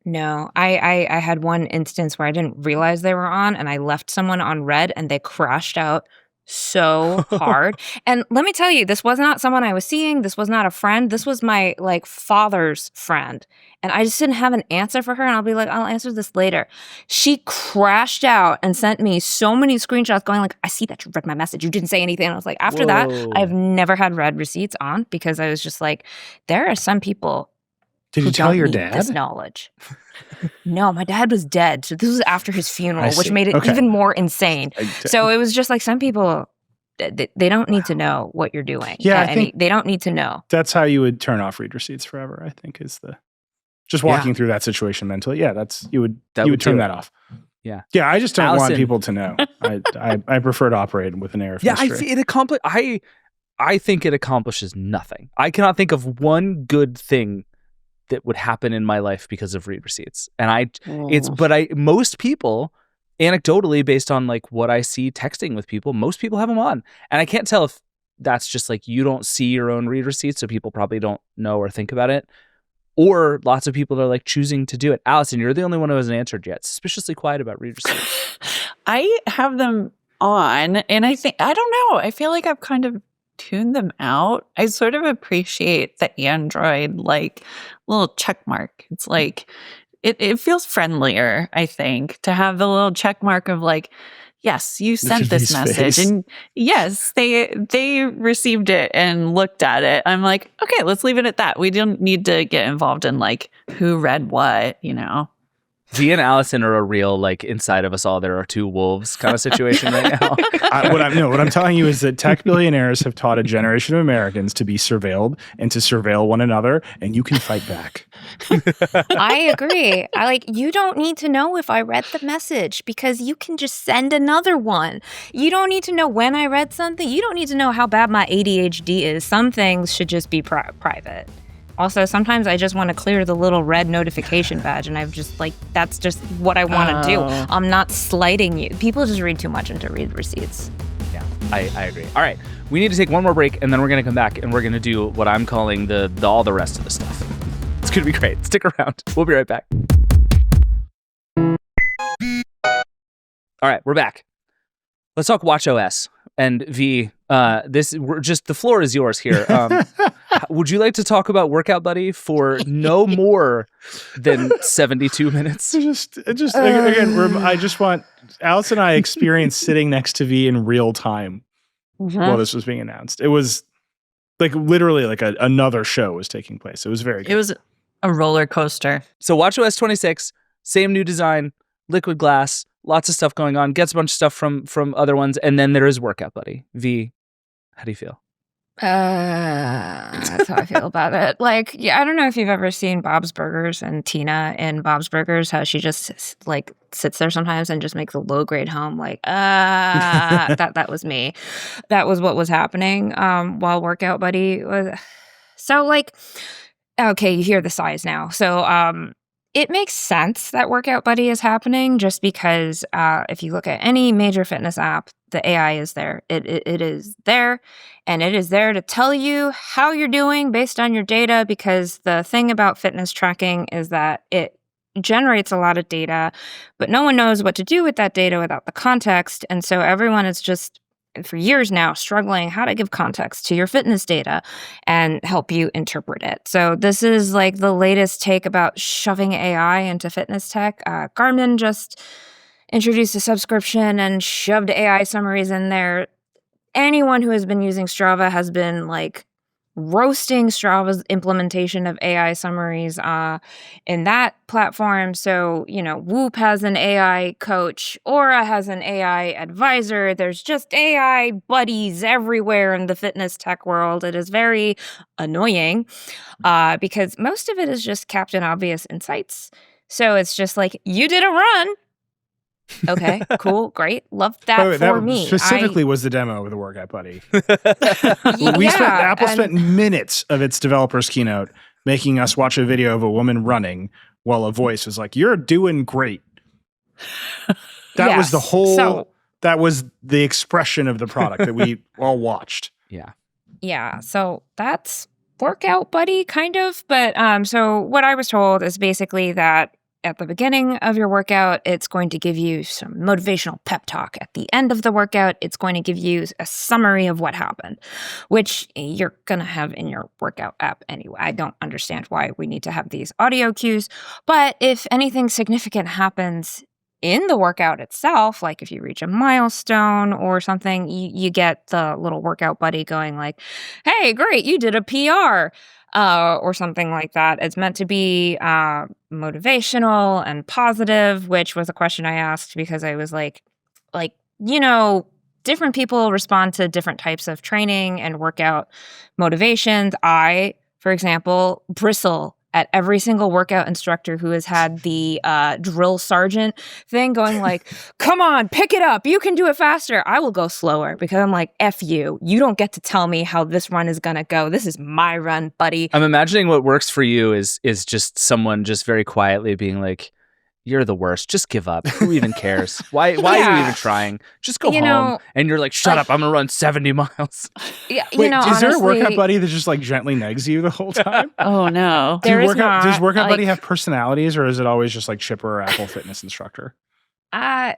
No. I had one instance where I didn't realize they were on, and I left someone on red, and they crashed out so hard. And let me tell you, this was not someone I was seeing. This was not a friend. This was my father's friend. And I just didn't have an answer for her. And I'll be like, I'll answer this later. She crashed out and sent me so many screenshots going like, I see that you read my message. You didn't say anything. And I was like, after that, I've never had read receipts on, because I was just like, there are some people Did you tell your dad? This knowledge. No, my dad was dead. So this was after his funeral, which see. made it Okay. even more insane. So it was just like, some people, they don't need to know what you're doing. Yeah, I think they don't need to know. that's how you would turn off read receipts forever, I think, is just walking through that situation mentally. Yeah, you would turn that off. Yeah. Yeah, I just don't want Allison. people to know. I prefer to operate with an air of mystery. I think it accomplishes nothing. I cannot think of one good thing that would happen in my life because of read receipts. And most people, anecdotally, based on what I see texting with people, most people have them on. And I can't tell if that's just you don't see your own read receipts, so people probably don't know or think about it, or lots of people are choosing to do it. Allison, you're the only one who hasn't answered yet. Suspiciously quiet about read receipts. I have them on. And I don't know, I feel like I've kind of tuned them out. I sort of appreciate the Android like little check mark. It's like, it feels friendlier, I think, to have the little check mark of like, yes, you sent this message. And yes, they received it and looked at it. I'm like, okay, let's leave it at that. We don't need to get involved in like who read what, you know? V and Allison are a real, like, inside of us all, there are two wolves kind of situation right now. What I'm telling you is that tech billionaires have taught a generation of Americans to be surveilled and to surveil one another, and you can fight back. I agree. You don't need to know if I read the message because you can just send another one. You don't need to know when I read something. You don't need to know how bad my ADHD is. Some things should just be private. Also, sometimes I just want to clear the little red notification badge, and I've just that's just what I want to do. I'm not slighting you. People just read too much into read receipts. Yeah, I agree. All right, we need to take one more break, and then we're going to come back, and we're going to do what I'm calling the all the rest of the stuff. It's going to be great. Stick around. We'll be right back. All right, we're back. Let's talk watchOS. And V, the floor is yours here. Would you like to talk about Workout Buddy for no more than 72 minutes? Again, I just want Alice and I experienced sitting next to V in real time while this was being announced. It was like literally like another show was taking place. It was very good. It was a roller coaster. So watchOS 26, same new design, liquid glass, lots of stuff going on, gets a bunch of stuff from other ones, and then there is Workout Buddy. V, how do you feel? That's how I feel about it. I don't know if you've ever seen Bob's Burgers and Tina in Bob's Burgers, how she just sits there sometimes and just makes a low grade hum. That was me. That was what was happening while Workout Buddy was. So okay, you hear the sighs now. So it makes sense that Workout Buddy is happening just because if you look at any major fitness app, the AI is there. It is there, and it is there to tell you how you're doing based on your data, because the thing about fitness tracking is that it generates a lot of data, but no one knows what to do with that data without the context. And so everyone is just, for years now, struggling how to give context to your fitness data and help you interpret it. So this is the latest take about shoving AI into fitness tech. Garmin just introduced a subscription and shoved AI summaries in there. Anyone who has been using Strava has been roasting Strava's implementation of AI summaries in that platform. So, Whoop has an AI coach, Aura has an AI advisor. There's just AI buddies everywhere in the fitness tech world. It is very annoying because most of it is just Captain Obvious insights. So it's just you did a run. Okay, cool, great. Love that for me. Specifically was the demo with the Workout Buddy. Apple spent minutes of its developers keynote making us watch a video of a woman running while a voice was like, "You're doing great." That was the whole, that was the expression of the product that we all watched. Yeah, so that's Workout Buddy, kind of. But so what I was told is basically that at the beginning of your workout, it's going to give you some motivational pep talk. At the end of the workout, it's going to give you a summary of what happened, which you're going to have in your workout app anyway. I don't understand why we need to have these audio cues, but if anything significant happens in the workout itself, like if you reach a milestone or something, you get the little Workout Buddy going "Hey, great, you did a PR." Or something like that. It's meant to be motivational and positive, which was a question I asked because I was different people respond to different types of training and workout motivations. I, for example, bristle at every single workout instructor who has had the drill sergeant thing going "Come on, pick it up. You can do it faster." I will go slower because I'm F you. You don't get to tell me how this run is going to go. This is my run, buddy. I'm imagining what works for you is just someone just very quietly being "You're the worst. Just give up. Who even cares? Why are you even trying? Just go home." And you're "Shut up. I'm going to run 70 miles. Yeah, Wait, is honestly, there a Workout Buddy that just gently negs you the whole time? Oh, no. There is not. Does Workout Buddy have personalities, or is it always just Chipper or Apple Fitness instructor? I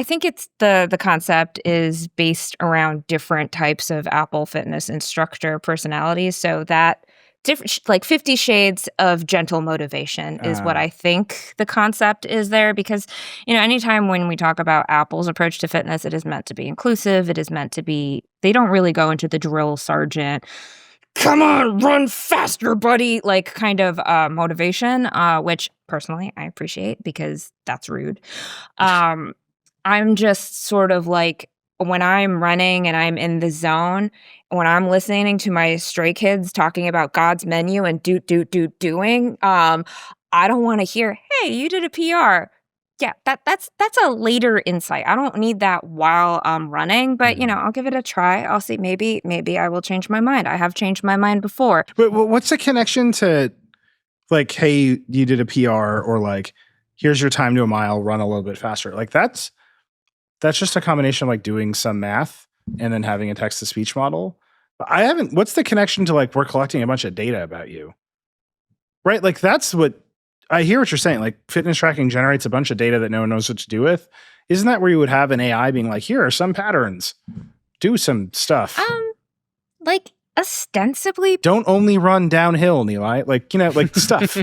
think it's the concept is based around different types of Apple Fitness instructor personalities. So that different, like 50 shades of gentle motivation is what I think the concept is there. Because, anytime when we talk about Apple's approach to fitness, it is meant to be inclusive. It is meant to be, they don't really go into the drill sergeant, come on, run faster, buddy, like kind of motivation, which personally I appreciate because that's rude. I'm just sort of like, when I'm running and I'm in the zone, when I'm listening to my Stray Kids talking about God's menu and doing, I don't want to hear, hey, you did a PR. Yeah, that's a later insight. I don't need that while I'm running, but I'll give it a try. I'll see. Maybe I will change my mind. I have changed my mind before. But what's the connection to, like, hey, you did a PR, or like, here's your time to a mile, run a little bit faster? Like that's just a combination of like doing some math and then having a text to speech model. What's the connection to, like, we're collecting a bunch of data about you, right? Like that's what. I hear what you're saying. Like, fitness tracking generates a bunch of data that no one knows what to do with. Isn't that where you would have an AI being like, here are some patterns, do some stuff? Like ostensibly. Don't only run downhill, Nilay. Like, like stuff.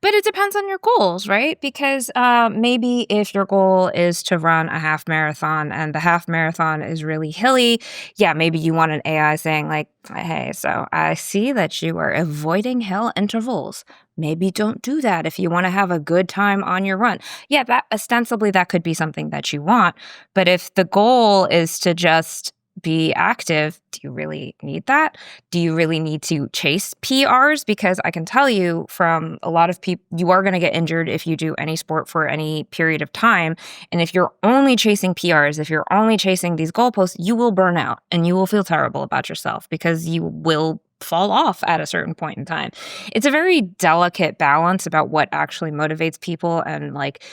But it depends on your goals, right? Because maybe if your goal is to run a half marathon and the half marathon is really hilly, yeah, maybe you want an AI saying like, hey, so I see that you are avoiding hill intervals. Maybe don't do that if you want to have a good time on your run. Yeah, that ostensibly that could be something that you want. But if the goal is to just be active, do you really need that? Do you really need to chase PRs? Because I can tell you from a lot of people, you are going to get injured if you do any sport for any period of time. And if you're only chasing PRs, if you're only chasing these goalposts, you will burn out and you will feel terrible about yourself because you will fall off at a certain point in time. It's a very delicate balance about what actually motivates people. And like,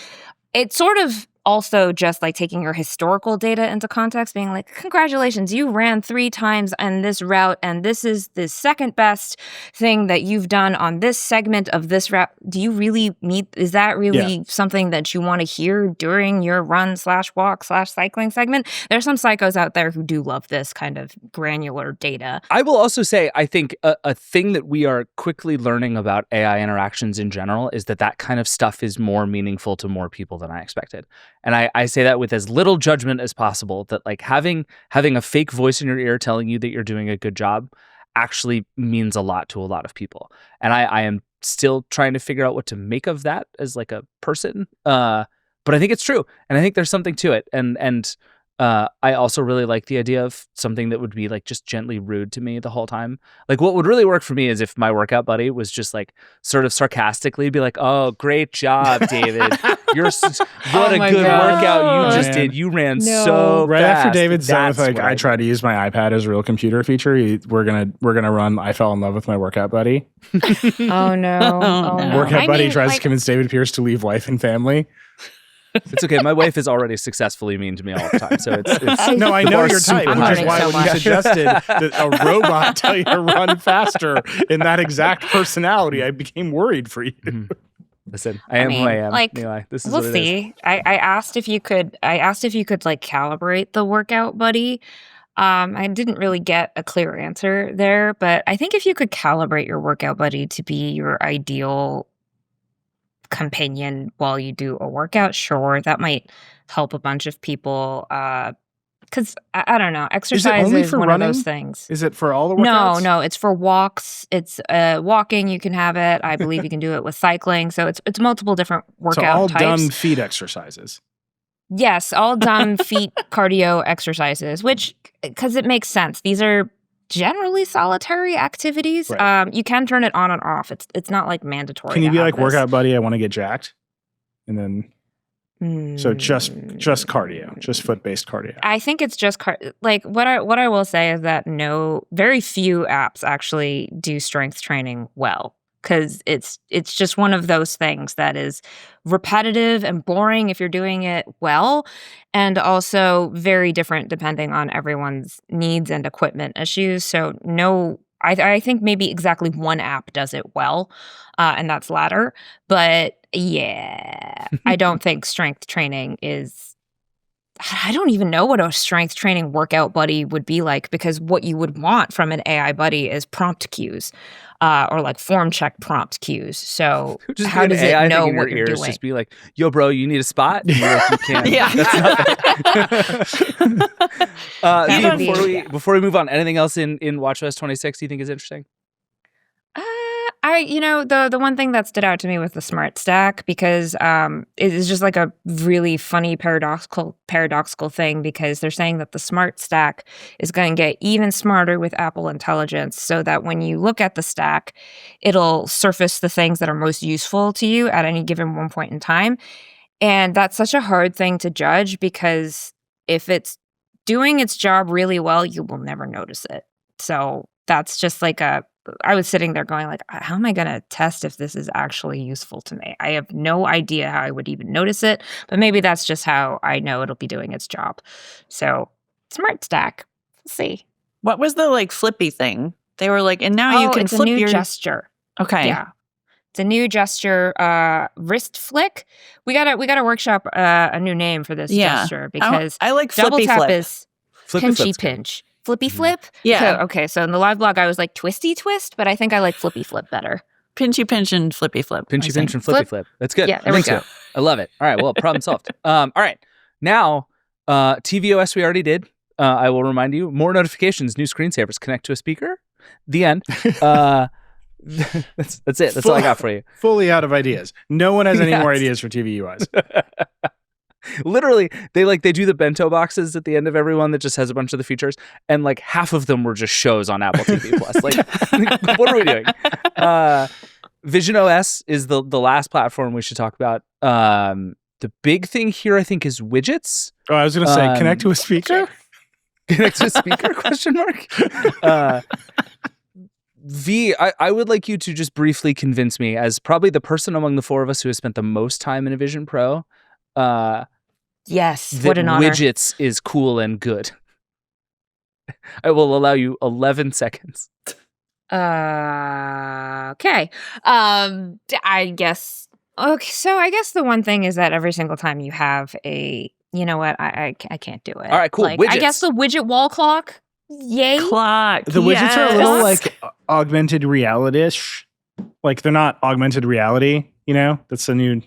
it's sort of also just like taking your historical data into context, being like, congratulations, you ran 3 times on this route, and this is the second best thing that you've done on this segment of this route. Do you really is that really something that you want to hear during your run/walk/cycling segment? There's some psychos out there who do love this kind of granular data. I will also say, I think a thing that we are quickly learning about AI interactions in general is that kind of stuff is more meaningful to more people than I expected. And I say that with as little judgment as possible, that like having a fake voice in your ear telling you that you're doing a good job actually means a lot to a lot of people. And I am still trying to figure out what to make of that as like a person. But I think it's true. And I think there's something to it. And I also really like the idea of something that would be like just gently rude to me the whole time. Like what would really work for me is if my workout buddy was just like sort of sarcastically be like, "Oh, great job, David. What a good workout you just did. You ran so right fast." after David's done with like, what I try to use my iPad as a real computer feature. We're gonna run I Fell in Love with My Workout Buddy. Oh no. Workout buddy tries to convince David Pierce to leave wife and family. It's okay. My wife is already successfully mean to me all the time, so it's no, I know your type, which is why so when you suggested that a robot tell you to run faster in that exact personality, I became worried for you. Listen, I am who I am. Like, Nilay. This is we'll what it see. is. I asked if you could like calibrate the workout buddy. I didn't really get a clear answer there, but I think if you could calibrate your workout buddy to be your ideal companion while you do a workout, sure, that might help a bunch of people. Because I don't know, exercise is one running? Of those things. Is it for all the workouts? No, it's for walks. It's walking. You can have it. I believe you can do it with cycling. So it's multiple different workout so all types. dumb feet exercises. Yes, all dumb feet cardio exercises, which because it makes sense. These are generally solitary activities. Right. You can turn it on and off. It's not like mandatory. Can you be like this. workout buddy? I want to get jacked, and then so just cardio, just foot based cardio. I think it's just like what I will say is that very few apps actually do strength training well. Because it's just one of those things that is repetitive and boring if you're doing it well, and also very different depending on everyone's needs and equipment issues. So no I think maybe exactly one app does it well, and that's Ladder. But yeah, I don't think strength training is. I don't even know what a strength training workout buddy would be like, because what you would want from an AI buddy is prompt cues, or like form check prompt cues. So Just how be an does AI it know thing in what your you're ears, doing? just be like, yo, bro, you need a spot? And you're like, you can. Yeah. Zee, Even- before we move on, anything else in WatchOS 26 you think is interesting? The one thing that stood out to me was the smart stack, because it is just like a really funny paradoxical thing, because they're saying that the smart stack is going to get even smarter with Apple Intelligence, so that when you look at the stack, it'll surface the things that are most useful to you at any given one point in time. And that's such a hard thing to judge, because if it's doing its job really well, you will never notice it. So that's just like I was sitting there going like, how am I going to test if this is actually useful to me? I have no idea how I would even notice it, but maybe that's just how I know it'll be doing its job. So smart stack, we'll see. What was the like flippy thing? They were like, and now you can it's flip a new your gesture. Okay. Yeah. It's a new gesture, wrist flick. We gotta workshop a new name for this gesture, because I like double flippy tap flip. is Flippy pinchy flip's good. pinch. Flippy flip? Yeah. So in the live blog, I was like twisty twist, but I think I like flippy flip better. Pinchy pinch and flippy flip. I Pinchy think. pinch and flippy flip. That's good. Yeah, there we go. I love it. All right, well, problem solved. All right, now tvOS we already did. I will remind you, more notifications, new screensavers, connect to a speaker. The end. That's it. That's all I got for you. Fully out of ideas. No one has any more Yes. ideas for TV UIs. Literally, they do the bento boxes at the end of every one that just has a bunch of the features, and like half of them were just shows on Apple TV Plus. Like, what are we doing? Vision OS is the last platform we should talk about. The big thing here, I think, is widgets. Oh, I was going to say, connect to a speaker? Connect to a speaker? Question mark. V, I would like you to just briefly convince me, as probably the person among the four of us who has spent the most time in a Vision Pro, Yes, that what an honor. widgets is cool and good. I will allow you 11 seconds. Okay. I guess. Okay. So I guess the one thing is that every single time you have a, you know what, I can't do it. All right, cool. Like, Widgets. I guess the widget wall clock. Yay. Clock. The widgets are a little yes. like augmented reality-ish. Like they're not augmented reality, you know? That's a new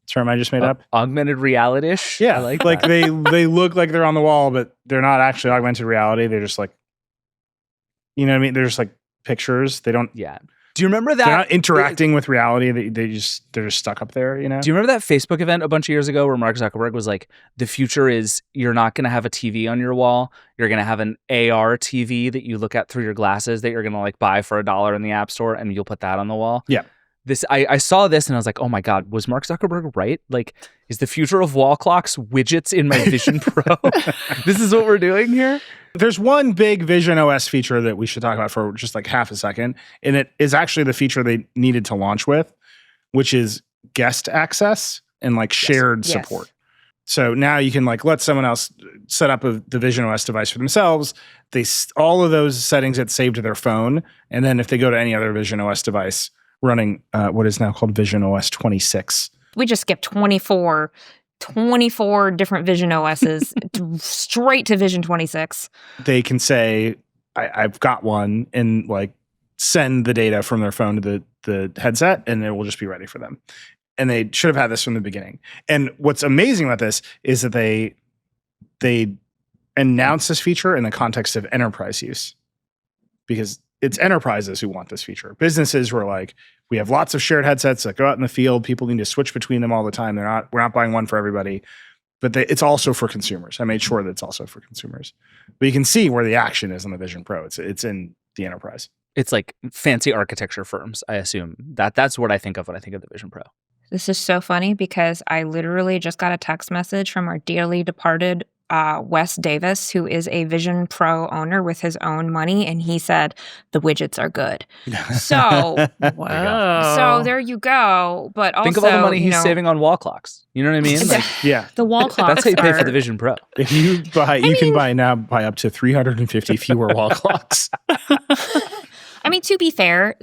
term I just made up. Augmented reality-ish. Yeah, I like like that. they look like they're on the wall, but they're not actually augmented reality. They're just like, you know what I mean? They're just like pictures. They don't. Yeah. Do you remember that? They're not interacting with reality. They're just stuck up there. You know. Do you remember that Facebook event a bunch of years ago where Mark Zuckerberg was like, the future is you're not going to have a TV on your wall. You're going to have an AR TV that you look at through your glasses that you're going to like buy for $1 in the App Store, and you'll put that on the wall. Yeah. I saw this and I was like, oh my God, was Mark Zuckerberg right? Like, is the future of wall clocks widgets in my Vision Pro? This is what we're doing here? There's one big Vision OS feature that we should talk about for just like half a second, and it is actually the feature they needed to launch with, which is guest access and like shared Yes. support. So now you can like let someone else set up the Vision OS device for themselves. All of those settings get saved to their phone, and then if they go to any other Vision OS device running what is now called Vision OS 26. We just skipped 24 different Vision OSs straight to Vision 26. They can say, I've got one, and like send the data from their phone to the headset, and it will just be ready for them. And they should have had this from the beginning. And what's amazing about this is that they announced this feature in the context of enterprise use, because it's enterprises who want this feature. Businesses were like, we have lots of shared headsets that go out in the field. People need to switch between them all the time. We're not buying one for everybody, but it's also for consumers. I made sure that it's also for consumers. But you can see where the action is on the Vision Pro. It's in the enterprise. It's like fancy architecture firms, I assume. That's what I think of when I think of the Vision Pro. This is so funny because I literally just got a text message from our dearly departed Wes Davis, who is a Vision Pro owner with his own money, and he said the widgets are good. So, Whoa. so there you go. But also, Think of all the money you he's know, saving on wall clocks. You know what I mean? Like, Yeah. the wall clocks. that's how you pay for are- the Vision Pro. If you buy, you can buy up to 350 fewer wall clocks. to be fair,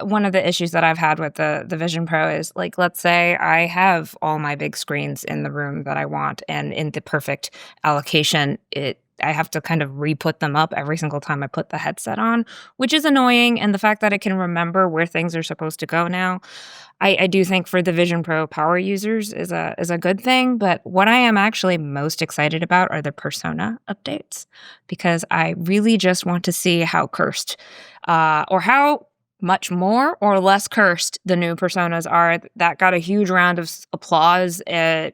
one of the issues that I've had with the Vision Pro is, like, let's say I have all my big screens in the room that I want, and in the perfect allocation, I have to kind of re-put them up every single time I put the headset on, which is annoying. And the fact that it can remember where things are supposed to go now, I do think for the Vision Pro power users is a good thing. But what I am actually most excited about are the Persona updates, because I really just want to see how cursed or how much more or less cursed the new Personas are. That got a huge round of applause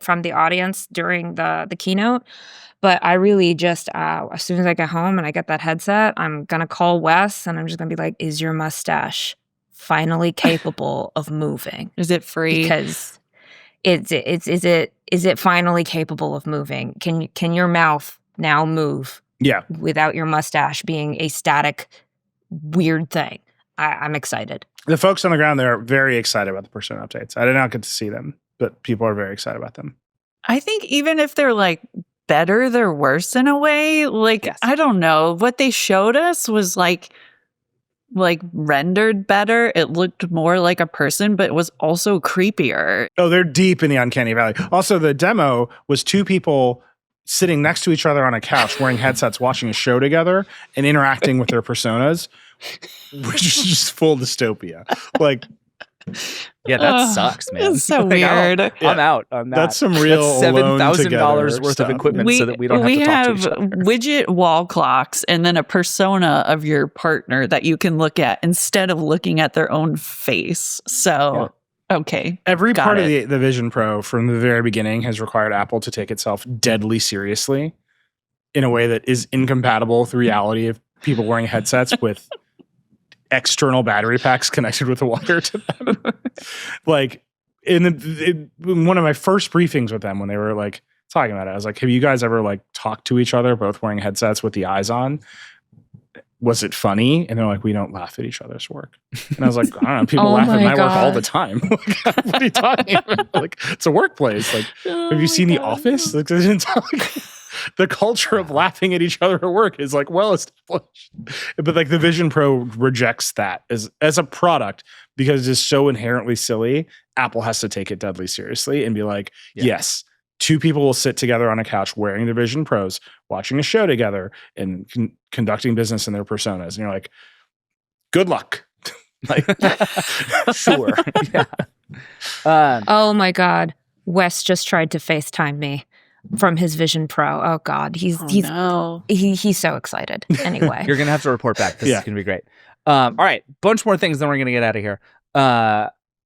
from the audience during the keynote. But I really just, as soon as I get home and I get that headset, I'm going to call Wes and I'm just going to be like, is your mustache finally capable of moving? Is it free? Because is it finally capable of moving? Can your mouth now move? Yeah. Without your mustache being a static, weird thing. I'm excited. The folks on the ground there are very excited about the Persona updates. I did not get to see them, but people are very excited about them. I think even if they're like better, they're worse in a way. Like, Yes. I don't know. What they showed us was like rendered better. It looked more like a person, but it was also creepier. Oh, they're deep in the uncanny valley. Also, the demo was two people sitting next to each other on a couch wearing headsets, watching a show together and interacting with their personas, which is just full dystopia. Like, Yeah, that sucks, man. It's so Like, weird. I'm out on that. That's some real $7,000 worth stuff. of equipment so that we don't have to talk have to each other. widget wall clocks and then a persona of your partner that you can look at instead of looking at their own face. So, okay. Every Got part it. of the Vision Pro from the very beginning has required Apple to take itself deadly seriously in a way that is incompatible with the reality of people wearing headsets with external battery packs connected with a wire to them. Like in one of my first briefings with them when they were like talking about it, I was like, have you guys ever like talked to each other both wearing headsets with the eyes on? Was it funny? And they're like, we don't laugh at each other's work. And I was like, I don't know, people Oh laugh at my my work all God. the time. What are you talking about? Like, it's a workplace. Like, have you seen The Office? Like, it's like, the culture of laughing at each other at work is like well established. But like the Vision Pro rejects that as a product because it is so inherently silly. Apple has to take it deadly seriously and be like, yes, two people will sit together on a couch wearing their Vision Pros, watching a show together and conducting business in their personas. And you're like, good luck. Like, Sure. Yeah. Oh my God. Wes just tried to FaceTime me from his Vision Pro. Oh God. He's so excited. Anyway. You're going to have to report back. This Yeah. is going to be great. All right. Bunch more things, then we're going to get out of here.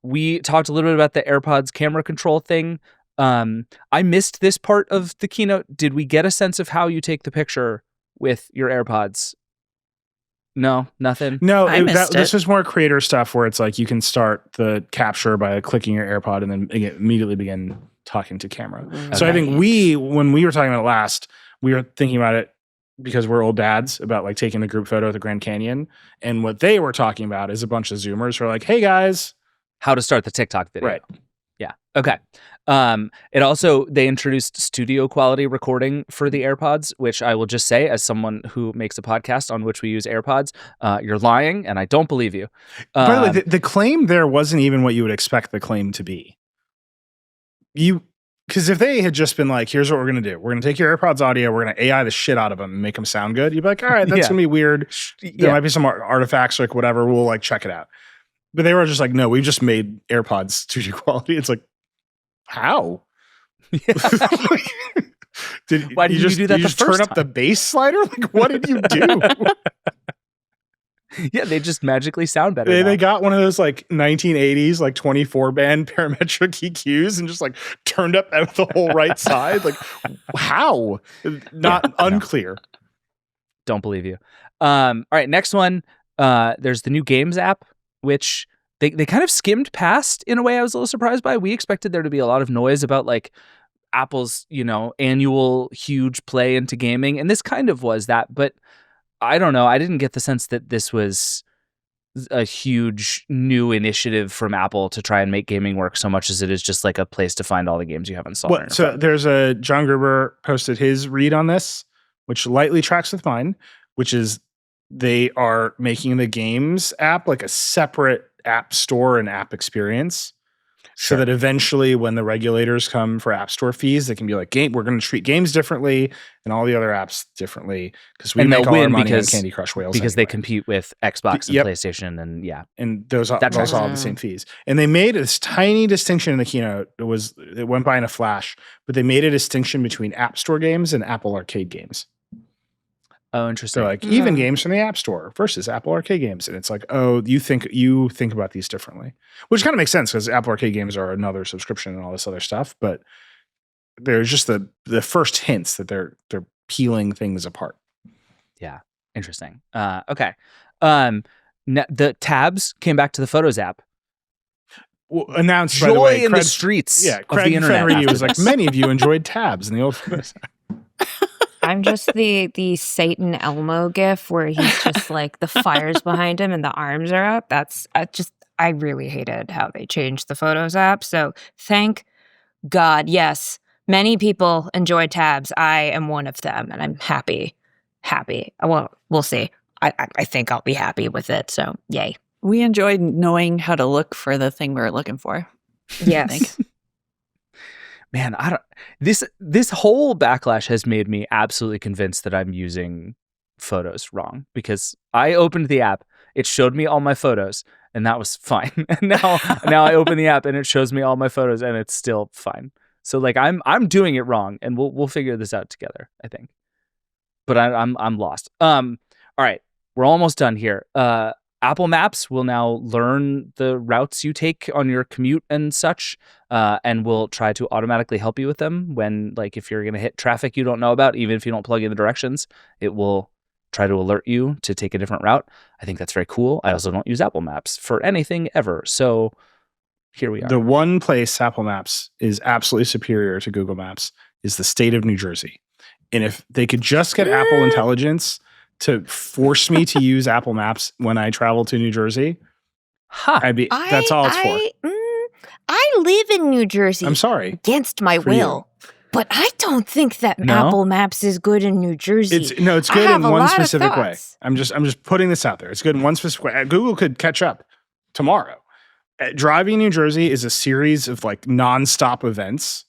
We talked a little bit about the AirPods camera control thing. I missed this part of the keynote. Did we get a sense of how you take the picture with your AirPods? No, nothing. no, I missed this it. is more creator stuff where it's like you can start the capture by clicking your AirPod and then immediately begin talking to camera. So I think when we were talking about it last, we were thinking about it because we're old dads about like taking the group photo at the Grand Canyon. And what they were talking about is a bunch of Zoomers who are like, hey guys. How to start the TikTok video. Right. Yeah. Okay. It also, they introduced studio quality recording for the AirPods, which I will just say as someone who makes a podcast on which we use AirPods, you're lying and I don't believe you. By the way, the claim there wasn't even what you would expect the claim to be. Because if they had just been like, here's what we're going to do. We're going to take your AirPods audio, we're going to AI the shit out of them and make them sound good. You'd be like, all right, that's Yeah. going to be weird. There might be some artifacts, like whatever. We'll like check it out. But they were just like, no, we've just made AirPods studio quality. It's like, how? Why did you do that you the just first turn up the bass slider? Like, what did you do? Yeah, they just magically sound better. They now. got one of those like 1980s, like 24 band parametric EQs and just like turned up out the whole right side. Like, how? Not unclear. Don't believe you. All right, next one. There's the new Games app, which they kind of skimmed past in a way I was a little surprised by. We expected there to be a lot of noise about like Apple's, annual huge play into gaming, and this kind of was that, but I don't know. I didn't get the sense that this was a huge new initiative from Apple to try and make gaming work so much as it is just like a place to find all the games you have installed. on your So phone. there's John Gruber posted his read on this, which lightly tracks with mine, which is they are making the games app like a separate app store and app experience. So that eventually when the regulators come for app store fees, they can be like, we're going to treat games differently and all the other apps differently because we make all our money on Candy Crush whales. Because they compete with Xbox and PlayStation and And those all have the same fees. And they made this tiny distinction in the keynote. It went by in a flash, but they made a distinction between App Store games and Apple Arcade games. Oh, interesting. So like even games from the App Store versus Apple Arcade games. And it's like, oh, you think about these differently. Which kind of makes sense because Apple Arcade games are another subscription and all this other stuff. But there's just the first hints that they're peeling things apart. Yeah. Interesting. Okay. The tabs came back to the Photos app. Well, announced Joy by the way, in the streets. Yeah, of Craig the internet Fenridy was like, many of you enjoyed tabs in the old Photos app. I'm just the Satan Elmo gif where he's just like the fire's behind him and the arms are up. That's I really hated how they changed the Photos app. So thank God, yes, many people enjoy tabs. I am one of them, and I'm happy. Well, we'll see. I think I'll be happy with it. So yay. We enjoyed knowing how to look for the thing we were looking for. Yes. Man, this whole backlash has made me absolutely convinced that I'm using Photos wrong because I opened the app, it showed me all my photos, and that was fine. And now I open the app and it shows me all my photos and it's still fine. So like I'm doing it wrong, and we'll figure this out together, I think. But I'm lost. All right, we're almost done here. Apple Maps will now learn the routes you take on your commute and such, and will try to automatically help you with them when, like, if you're going to hit traffic you don't know about, even if you don't plug in the directions, it will try to alert you to take a different route. I think that's very cool. I also don't use Apple Maps for anything ever. So here we are. The one place Apple Maps is absolutely superior to Google Maps is the state of New Jersey. And if they could just get Apple Intelligence to force me to use Apple Maps when I travel to New Jersey, that's all it's for. I live in New Jersey. I'm sorry. Against my will. But I don't think that Apple Maps is good in New Jersey. It's good in one specific way. I'm just putting this out there. It's good in one specific way. Google could catch up tomorrow. Driving New Jersey is a series of like nonstop events.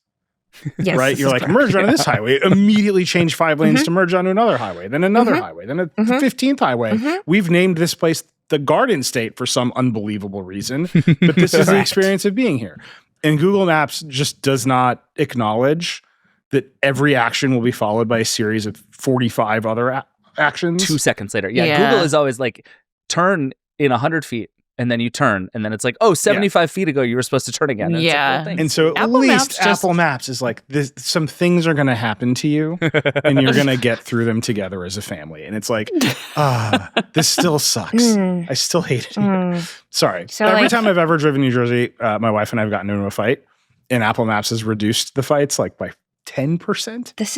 Yes, right? You're like, merge onto this highway, immediately change 5 lanes to merge onto another highway, then another highway, then a 15th highway. We've named this place the Garden State for some unbelievable reason, but this is the experience of being here. And Google Maps just does not acknowledge that every action will be followed by a series of 45 other actions. 2 seconds later. Yeah, Google is always like, turn in 100 feet. And then you turn, and then it's like, 75 feet ago, you were supposed to turn again. And yeah. And so at least Apple Maps is like, some things are going to happen to you, and you're going to get through them together as a family. And it's like, this still sucks. I still hate it here. Sorry. So every time I've ever driven New Jersey, my wife and I have gotten into a fight, and Apple Maps has reduced the fights like by 10%. This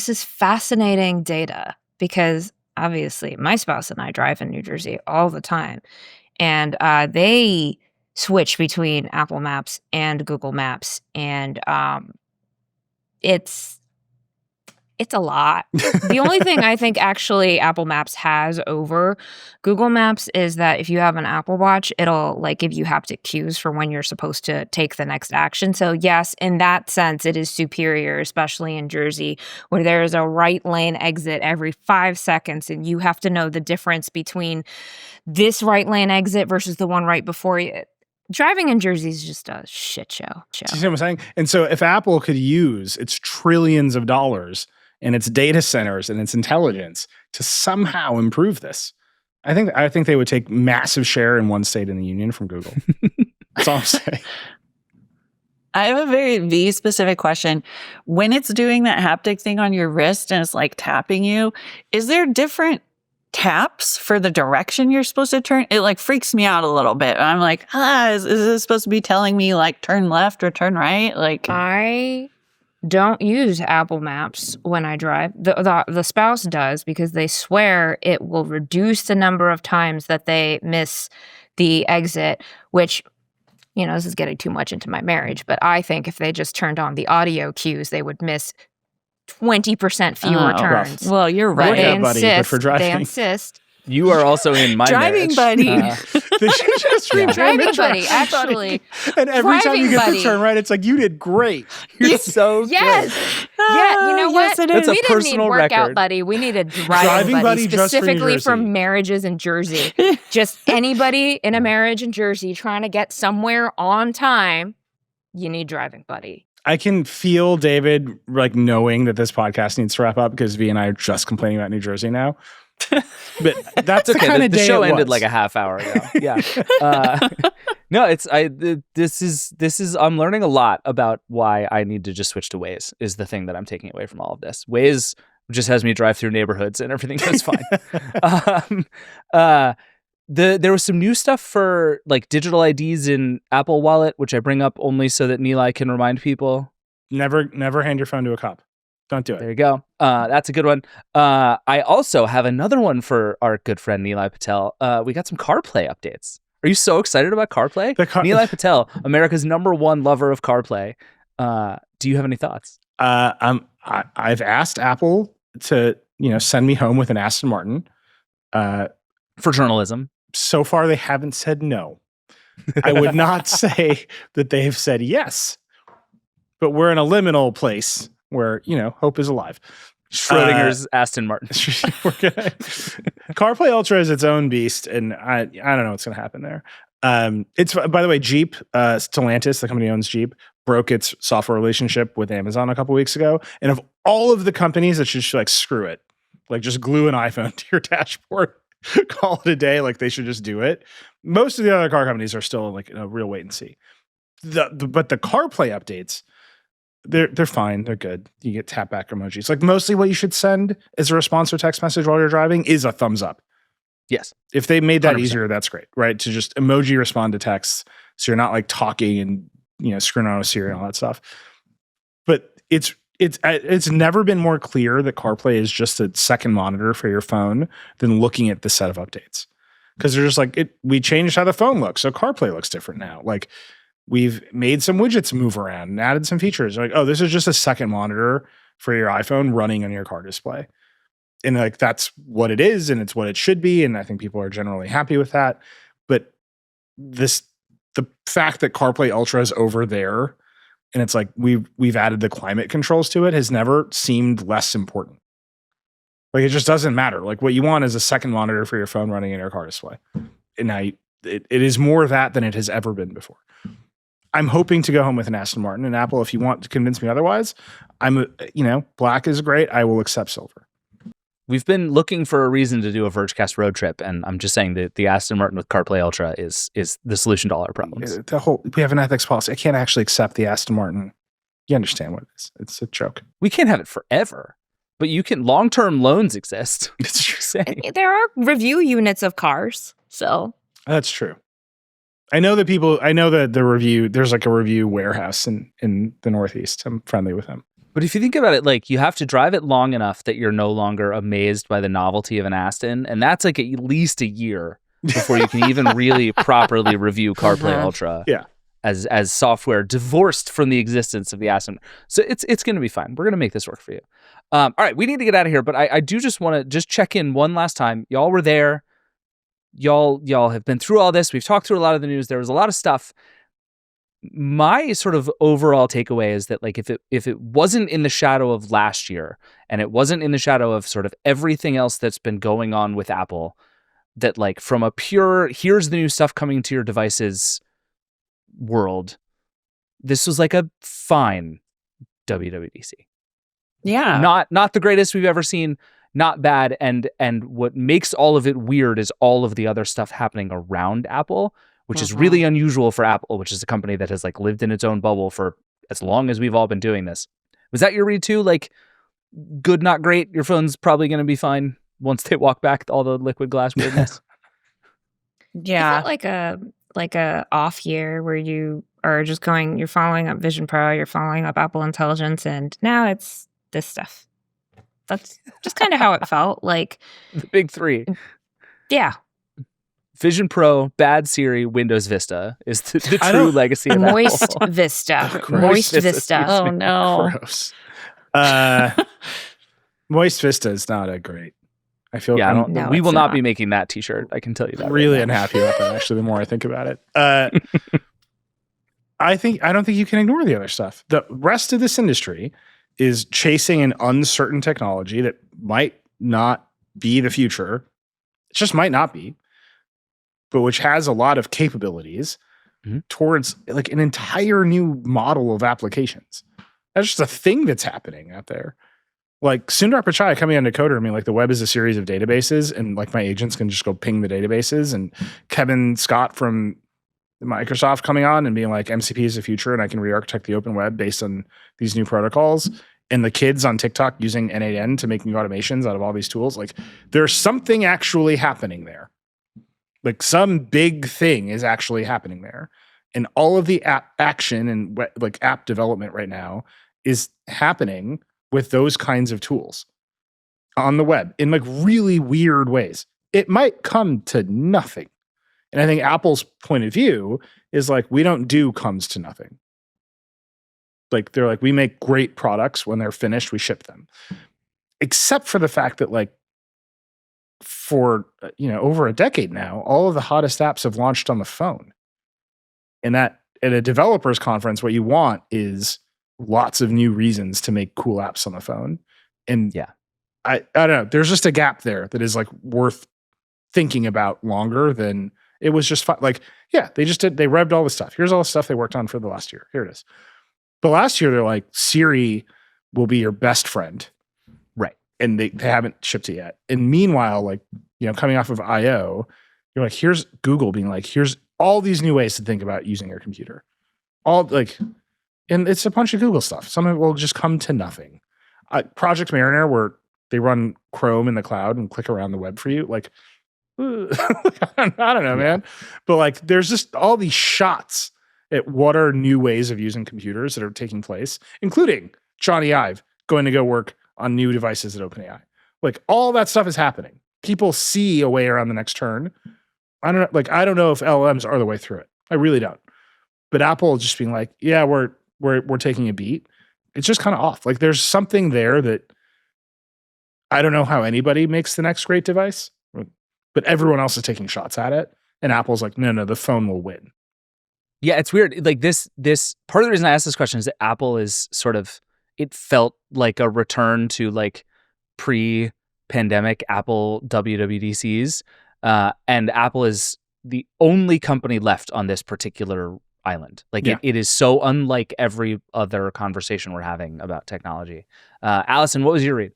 is fascinating data because obviously my spouse and I drive in New Jersey all the time, and they switch between Apple Maps and Google Maps, and it's a lot. The only thing I think actually Apple Maps has over Google Maps is that if you have an Apple Watch, it'll like give you haptic cues for when you're supposed to take the next action. So yes, in that sense, it is superior, especially in Jersey, where there is a right lane exit every 5 seconds, and you have to know the difference between this right lane exit versus the one right before you. Driving in Jersey is just a shit show. Do you see what I'm saying? And so if Apple could use its trillions of dollars and its data centers and its intelligence to somehow improve this, I think they would take massive share in one state in the union from Google. That's all I'm saying. I have a very V-specific question. When it's doing that haptic thing on your wrist and it's like tapping you, is there different taps for the direction you're supposed to turn? It like freaks me out a little bit. I'm like, is this supposed to be telling me like turn left or turn right? Like I don't use Apple Maps when I drive. The spouse does because they swear it will reduce the number of times that they miss the exit, which, you know, this is getting too much into my marriage, but I think if they just turned on the audio cues, they would miss 20% fewer Oh, turns. Well, you're right. Workout buddy, but for driving. They insist. You are also in my Driving marriage. buddy. They should just rename Driving it buddy, actually. And every time you Driving get buddy. the turn right, it's like, you did great. You're so Yes. good. Yeah, you know Yes, what? it That's is. a We didn't need personal workout record. buddy. We need a driving Driving buddy buddy just for New specifically for Jersey. marriages in Jersey. Just anybody in a marriage in Jersey trying to get somewhere on time, you need driving buddy. I can feel David like knowing that this podcast needs to wrap up because V and I are just complaining about New Jersey now. But that's It's okay. the kind of The day show it ended was. like a half hour ago. Yeah. No, this is I'm learning a lot about why I need to just switch to Waze is the thing that I'm taking away from all of this. Waze just has me drive through neighborhoods and everything goes fine. There was some new stuff for like digital IDs in Apple Wallet, which I bring up only so that Nilay can remind people. Never hand your phone to a cop. Don't do There it. you go. That's a good one. I also have another one for our good friend Nilay Patel. We got some CarPlay updates. Are you so excited about CarPlay? Nilay Patel, America's #1 lover of CarPlay. Do you have any thoughts? I've asked Apple to send me home with an Aston Martin. For journalism. So far, they haven't said no. I would not say that they have said yes, but we're in a liminal place where hope is alive. Schrodinger's Aston Martin. CarPlay Ultra is its own beast, and I don't know what's going to happen there. It's, by the way, Jeep, Stellantis, the company that owns Jeep, broke its software relationship with Amazon a couple weeks ago. And of all of the companies that should like screw it, like just glue an iPhone to your dashboard, call it a day, like they should just do it. Most of the other car companies are still like in a real wait and see. But the CarPlay updates, they're fine. They're good. You get tap back emojis. Like mostly what you should send as a response or text message while you're driving is a thumbs up. Yes. If they made that 100%. easier, that's great, right? To just emoji respond to texts, so you're not like talking and screwing on with Siri and all that stuff. But it's never been more clear that CarPlay is just a second monitor for your phone than looking at the set of updates, because they're just like we changed how the phone looks, so CarPlay looks different now. Like we've made some widgets move around and added some features. Like, oh, this is just a second monitor for your iPhone running on your car display. And like, that's what it is. And it's what it should be. And I think people are generally happy with that. But the fact that CarPlay Ultra is over there and it's like, we've added the climate controls to it has never seemed less important. Like, it just doesn't matter. Like, what you want is a second monitor for your phone running in your car display. And now it is more of that than it has ever been before. I'm hoping to go home with an Aston Martin, and Apple, if you want to convince me otherwise, black is great. I will accept silver. We've been looking for a reason to do a Vergecast road trip, and I'm just saying that the Aston Martin with CarPlay Ultra is the solution to all our problems. We have an ethics policy. I can't actually accept the Aston Martin. You understand what it is. It's a joke. We can't have it forever, but you can. Long-term loans exist. It's true. Saying. There are review units of cars, so That's true. I know that there's like a review warehouse in the Northeast. I'm friendly with them. But if you think about it, like you have to drive it long enough that you're no longer amazed by the novelty of an Aston, and that's like at least a year before you can even really properly review CarPlay Ultra. Yeah. As software divorced from the existence of the Aston. So it's going to be fine. We're going to make this work for you. All right, we need to get out of here, but I do just want to just check in one last time. Y'all were there. Y'all have been through all this. We've talked through a lot of the news. There was a lot of stuff. My sort of overall takeaway is that like if it wasn't in the shadow of last year and it wasn't in the shadow of sort of everything else that's been going on with Apple, that like from a pure here's the new stuff coming to your devices world, this was like a fine WWDC. Yeah. Not the greatest we've ever seen, not bad, and what makes all of it weird is all of the other stuff happening around Apple, which is really unusual for Apple, which is a company that has like lived in its own bubble for as long as we've all been doing this. Was that your read too? Like good, not great. Your phone's probably going to be fine once they walk back all the liquid glass weirdness. Yeah. Is it like a off year where you are just you're following up Vision Pro, you're following up Apple Intelligence, and now it's this stuff. That's just kind of how it felt. Like The big three. Yeah. Vision Pro, bad Siri, Windows Vista is the true legacy of Moist Apple. Vista. Gross. Moist Vista, Vista. excuse Oh no. Gross. Moist Vista is not a great. I feel Yeah, No, we it's will not not. be making that T-shirt. I can tell you that. really right now. unhappy about that. Actually, the more I think about it, I don't think you can ignore the other stuff. The rest of this industry is chasing an uncertain technology that might not be the future. It just might not be, but which has a lot of capabilities towards like an entire new model of applications. That's just a thing that's happening out there. Like Sundar Pichai coming on Decoder, I mean, like the web is a series of databases, and like my agents can just go ping the databases. And Kevin Scott from Microsoft coming on and being like, MCP is the future, and I can re-architect the open web based on these new protocols. And the kids on TikTok using N8N to make new automations out of all these tools. Like there's something actually happening there. Like some big thing is actually happening there. And all of the app action and like app development right now is happening with those kinds of tools on the web in like really weird ways. It might come to nothing. And I think Apple's point of view is like, we don't do comes to nothing. Like they're like, we make great products. When they're finished, we ship them. Except for the fact that like for, over a decade now, all of the hottest apps have launched on the phone. And that at a developers conference, what you want is lots of new reasons to make cool apps on the phone. And yeah, I don't know. There's just a gap there that is like worth thinking about longer than it was just fun. Like, yeah, they revved all the stuff. Here's all the stuff they worked on for the last year. Here it is. But last year they're like, Siri will be your best friend. right. And they haven't shipped it yet. And meanwhile, like, coming off of I/O, you're like, here's Google being like, here's all these new ways to think about using your computer. All like, and it's a bunch of Google stuff. Some of it will just come to nothing. Project Mariner, where they run Chrome in the cloud and click around the web for you. Like, I don't know, man. But like, there's just all these shots at what are new ways of using computers that are taking place, including Johnny Ive going to go work on new devices at OpenAI. Like all that stuff is happening. People see a way around the next turn. I don't know if LLMs are the way through it. I really don't. But Apple just being like, yeah, we're taking a beat. It's just kind of off. Like there's something there that I don't know how anybody makes the next great device, but everyone else is taking shots at it. And Apple's like, no, the phone will win. Yeah, it's weird. Like this part of the reason I asked this question is that Apple is sort of, it felt like a return to like pre-pandemic Apple WWDCs. And Apple is the only company left on this particular island. Like it is so unlike every other conversation we're having about technology. Allison, what was your read?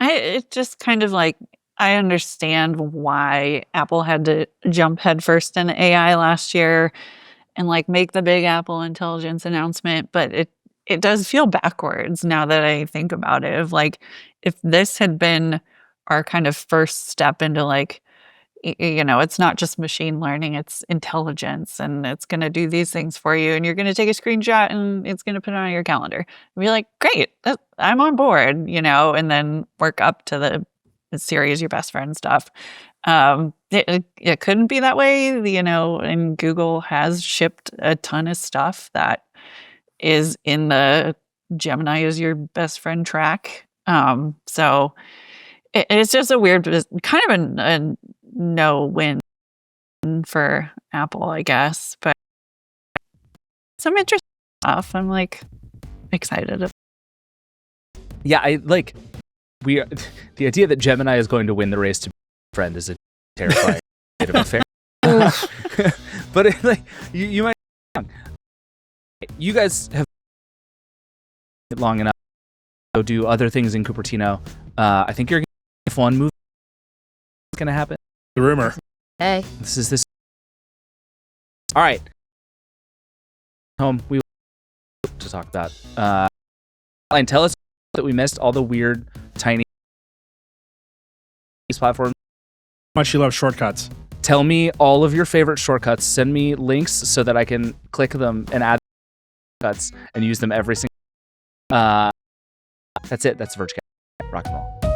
It's just kind of like, I understand why Apple had to jump headfirst into AI last year and like make the big Apple Intelligence announcement, but it does feel backwards now that I think about it. Of like, if this had been our kind of first step into like, it's not just machine learning, it's intelligence, and it's going to do these things for you, and you're going to take a screenshot and it's going to put it on your calendar. And be like, great, I'm on board, and then work up to the Siri is your best friend stuff. It couldn't be that way, and Google has shipped a ton of stuff that is in the Gemini is your best friend track. So it's just a weird, kind of a no-win for Apple, I guess. But some interesting stuff. I'm like excited. Yeah, the idea that Gemini is going to win the race to be a friend is a terrifying bit of affair. But like you might be wrong. You guys have long enough to go do other things in Cupertino. I think you're if one movie is going to happen. The rumor. Hey. This. All right. Home. We to talk about. And tell us that we missed all the weird, tiny platforms. How much you love shortcuts. Tell me all of your favorite shortcuts. Send me links so that I can click them and add shortcuts and use them every single. That's it. That's Vergecast. Rock and roll.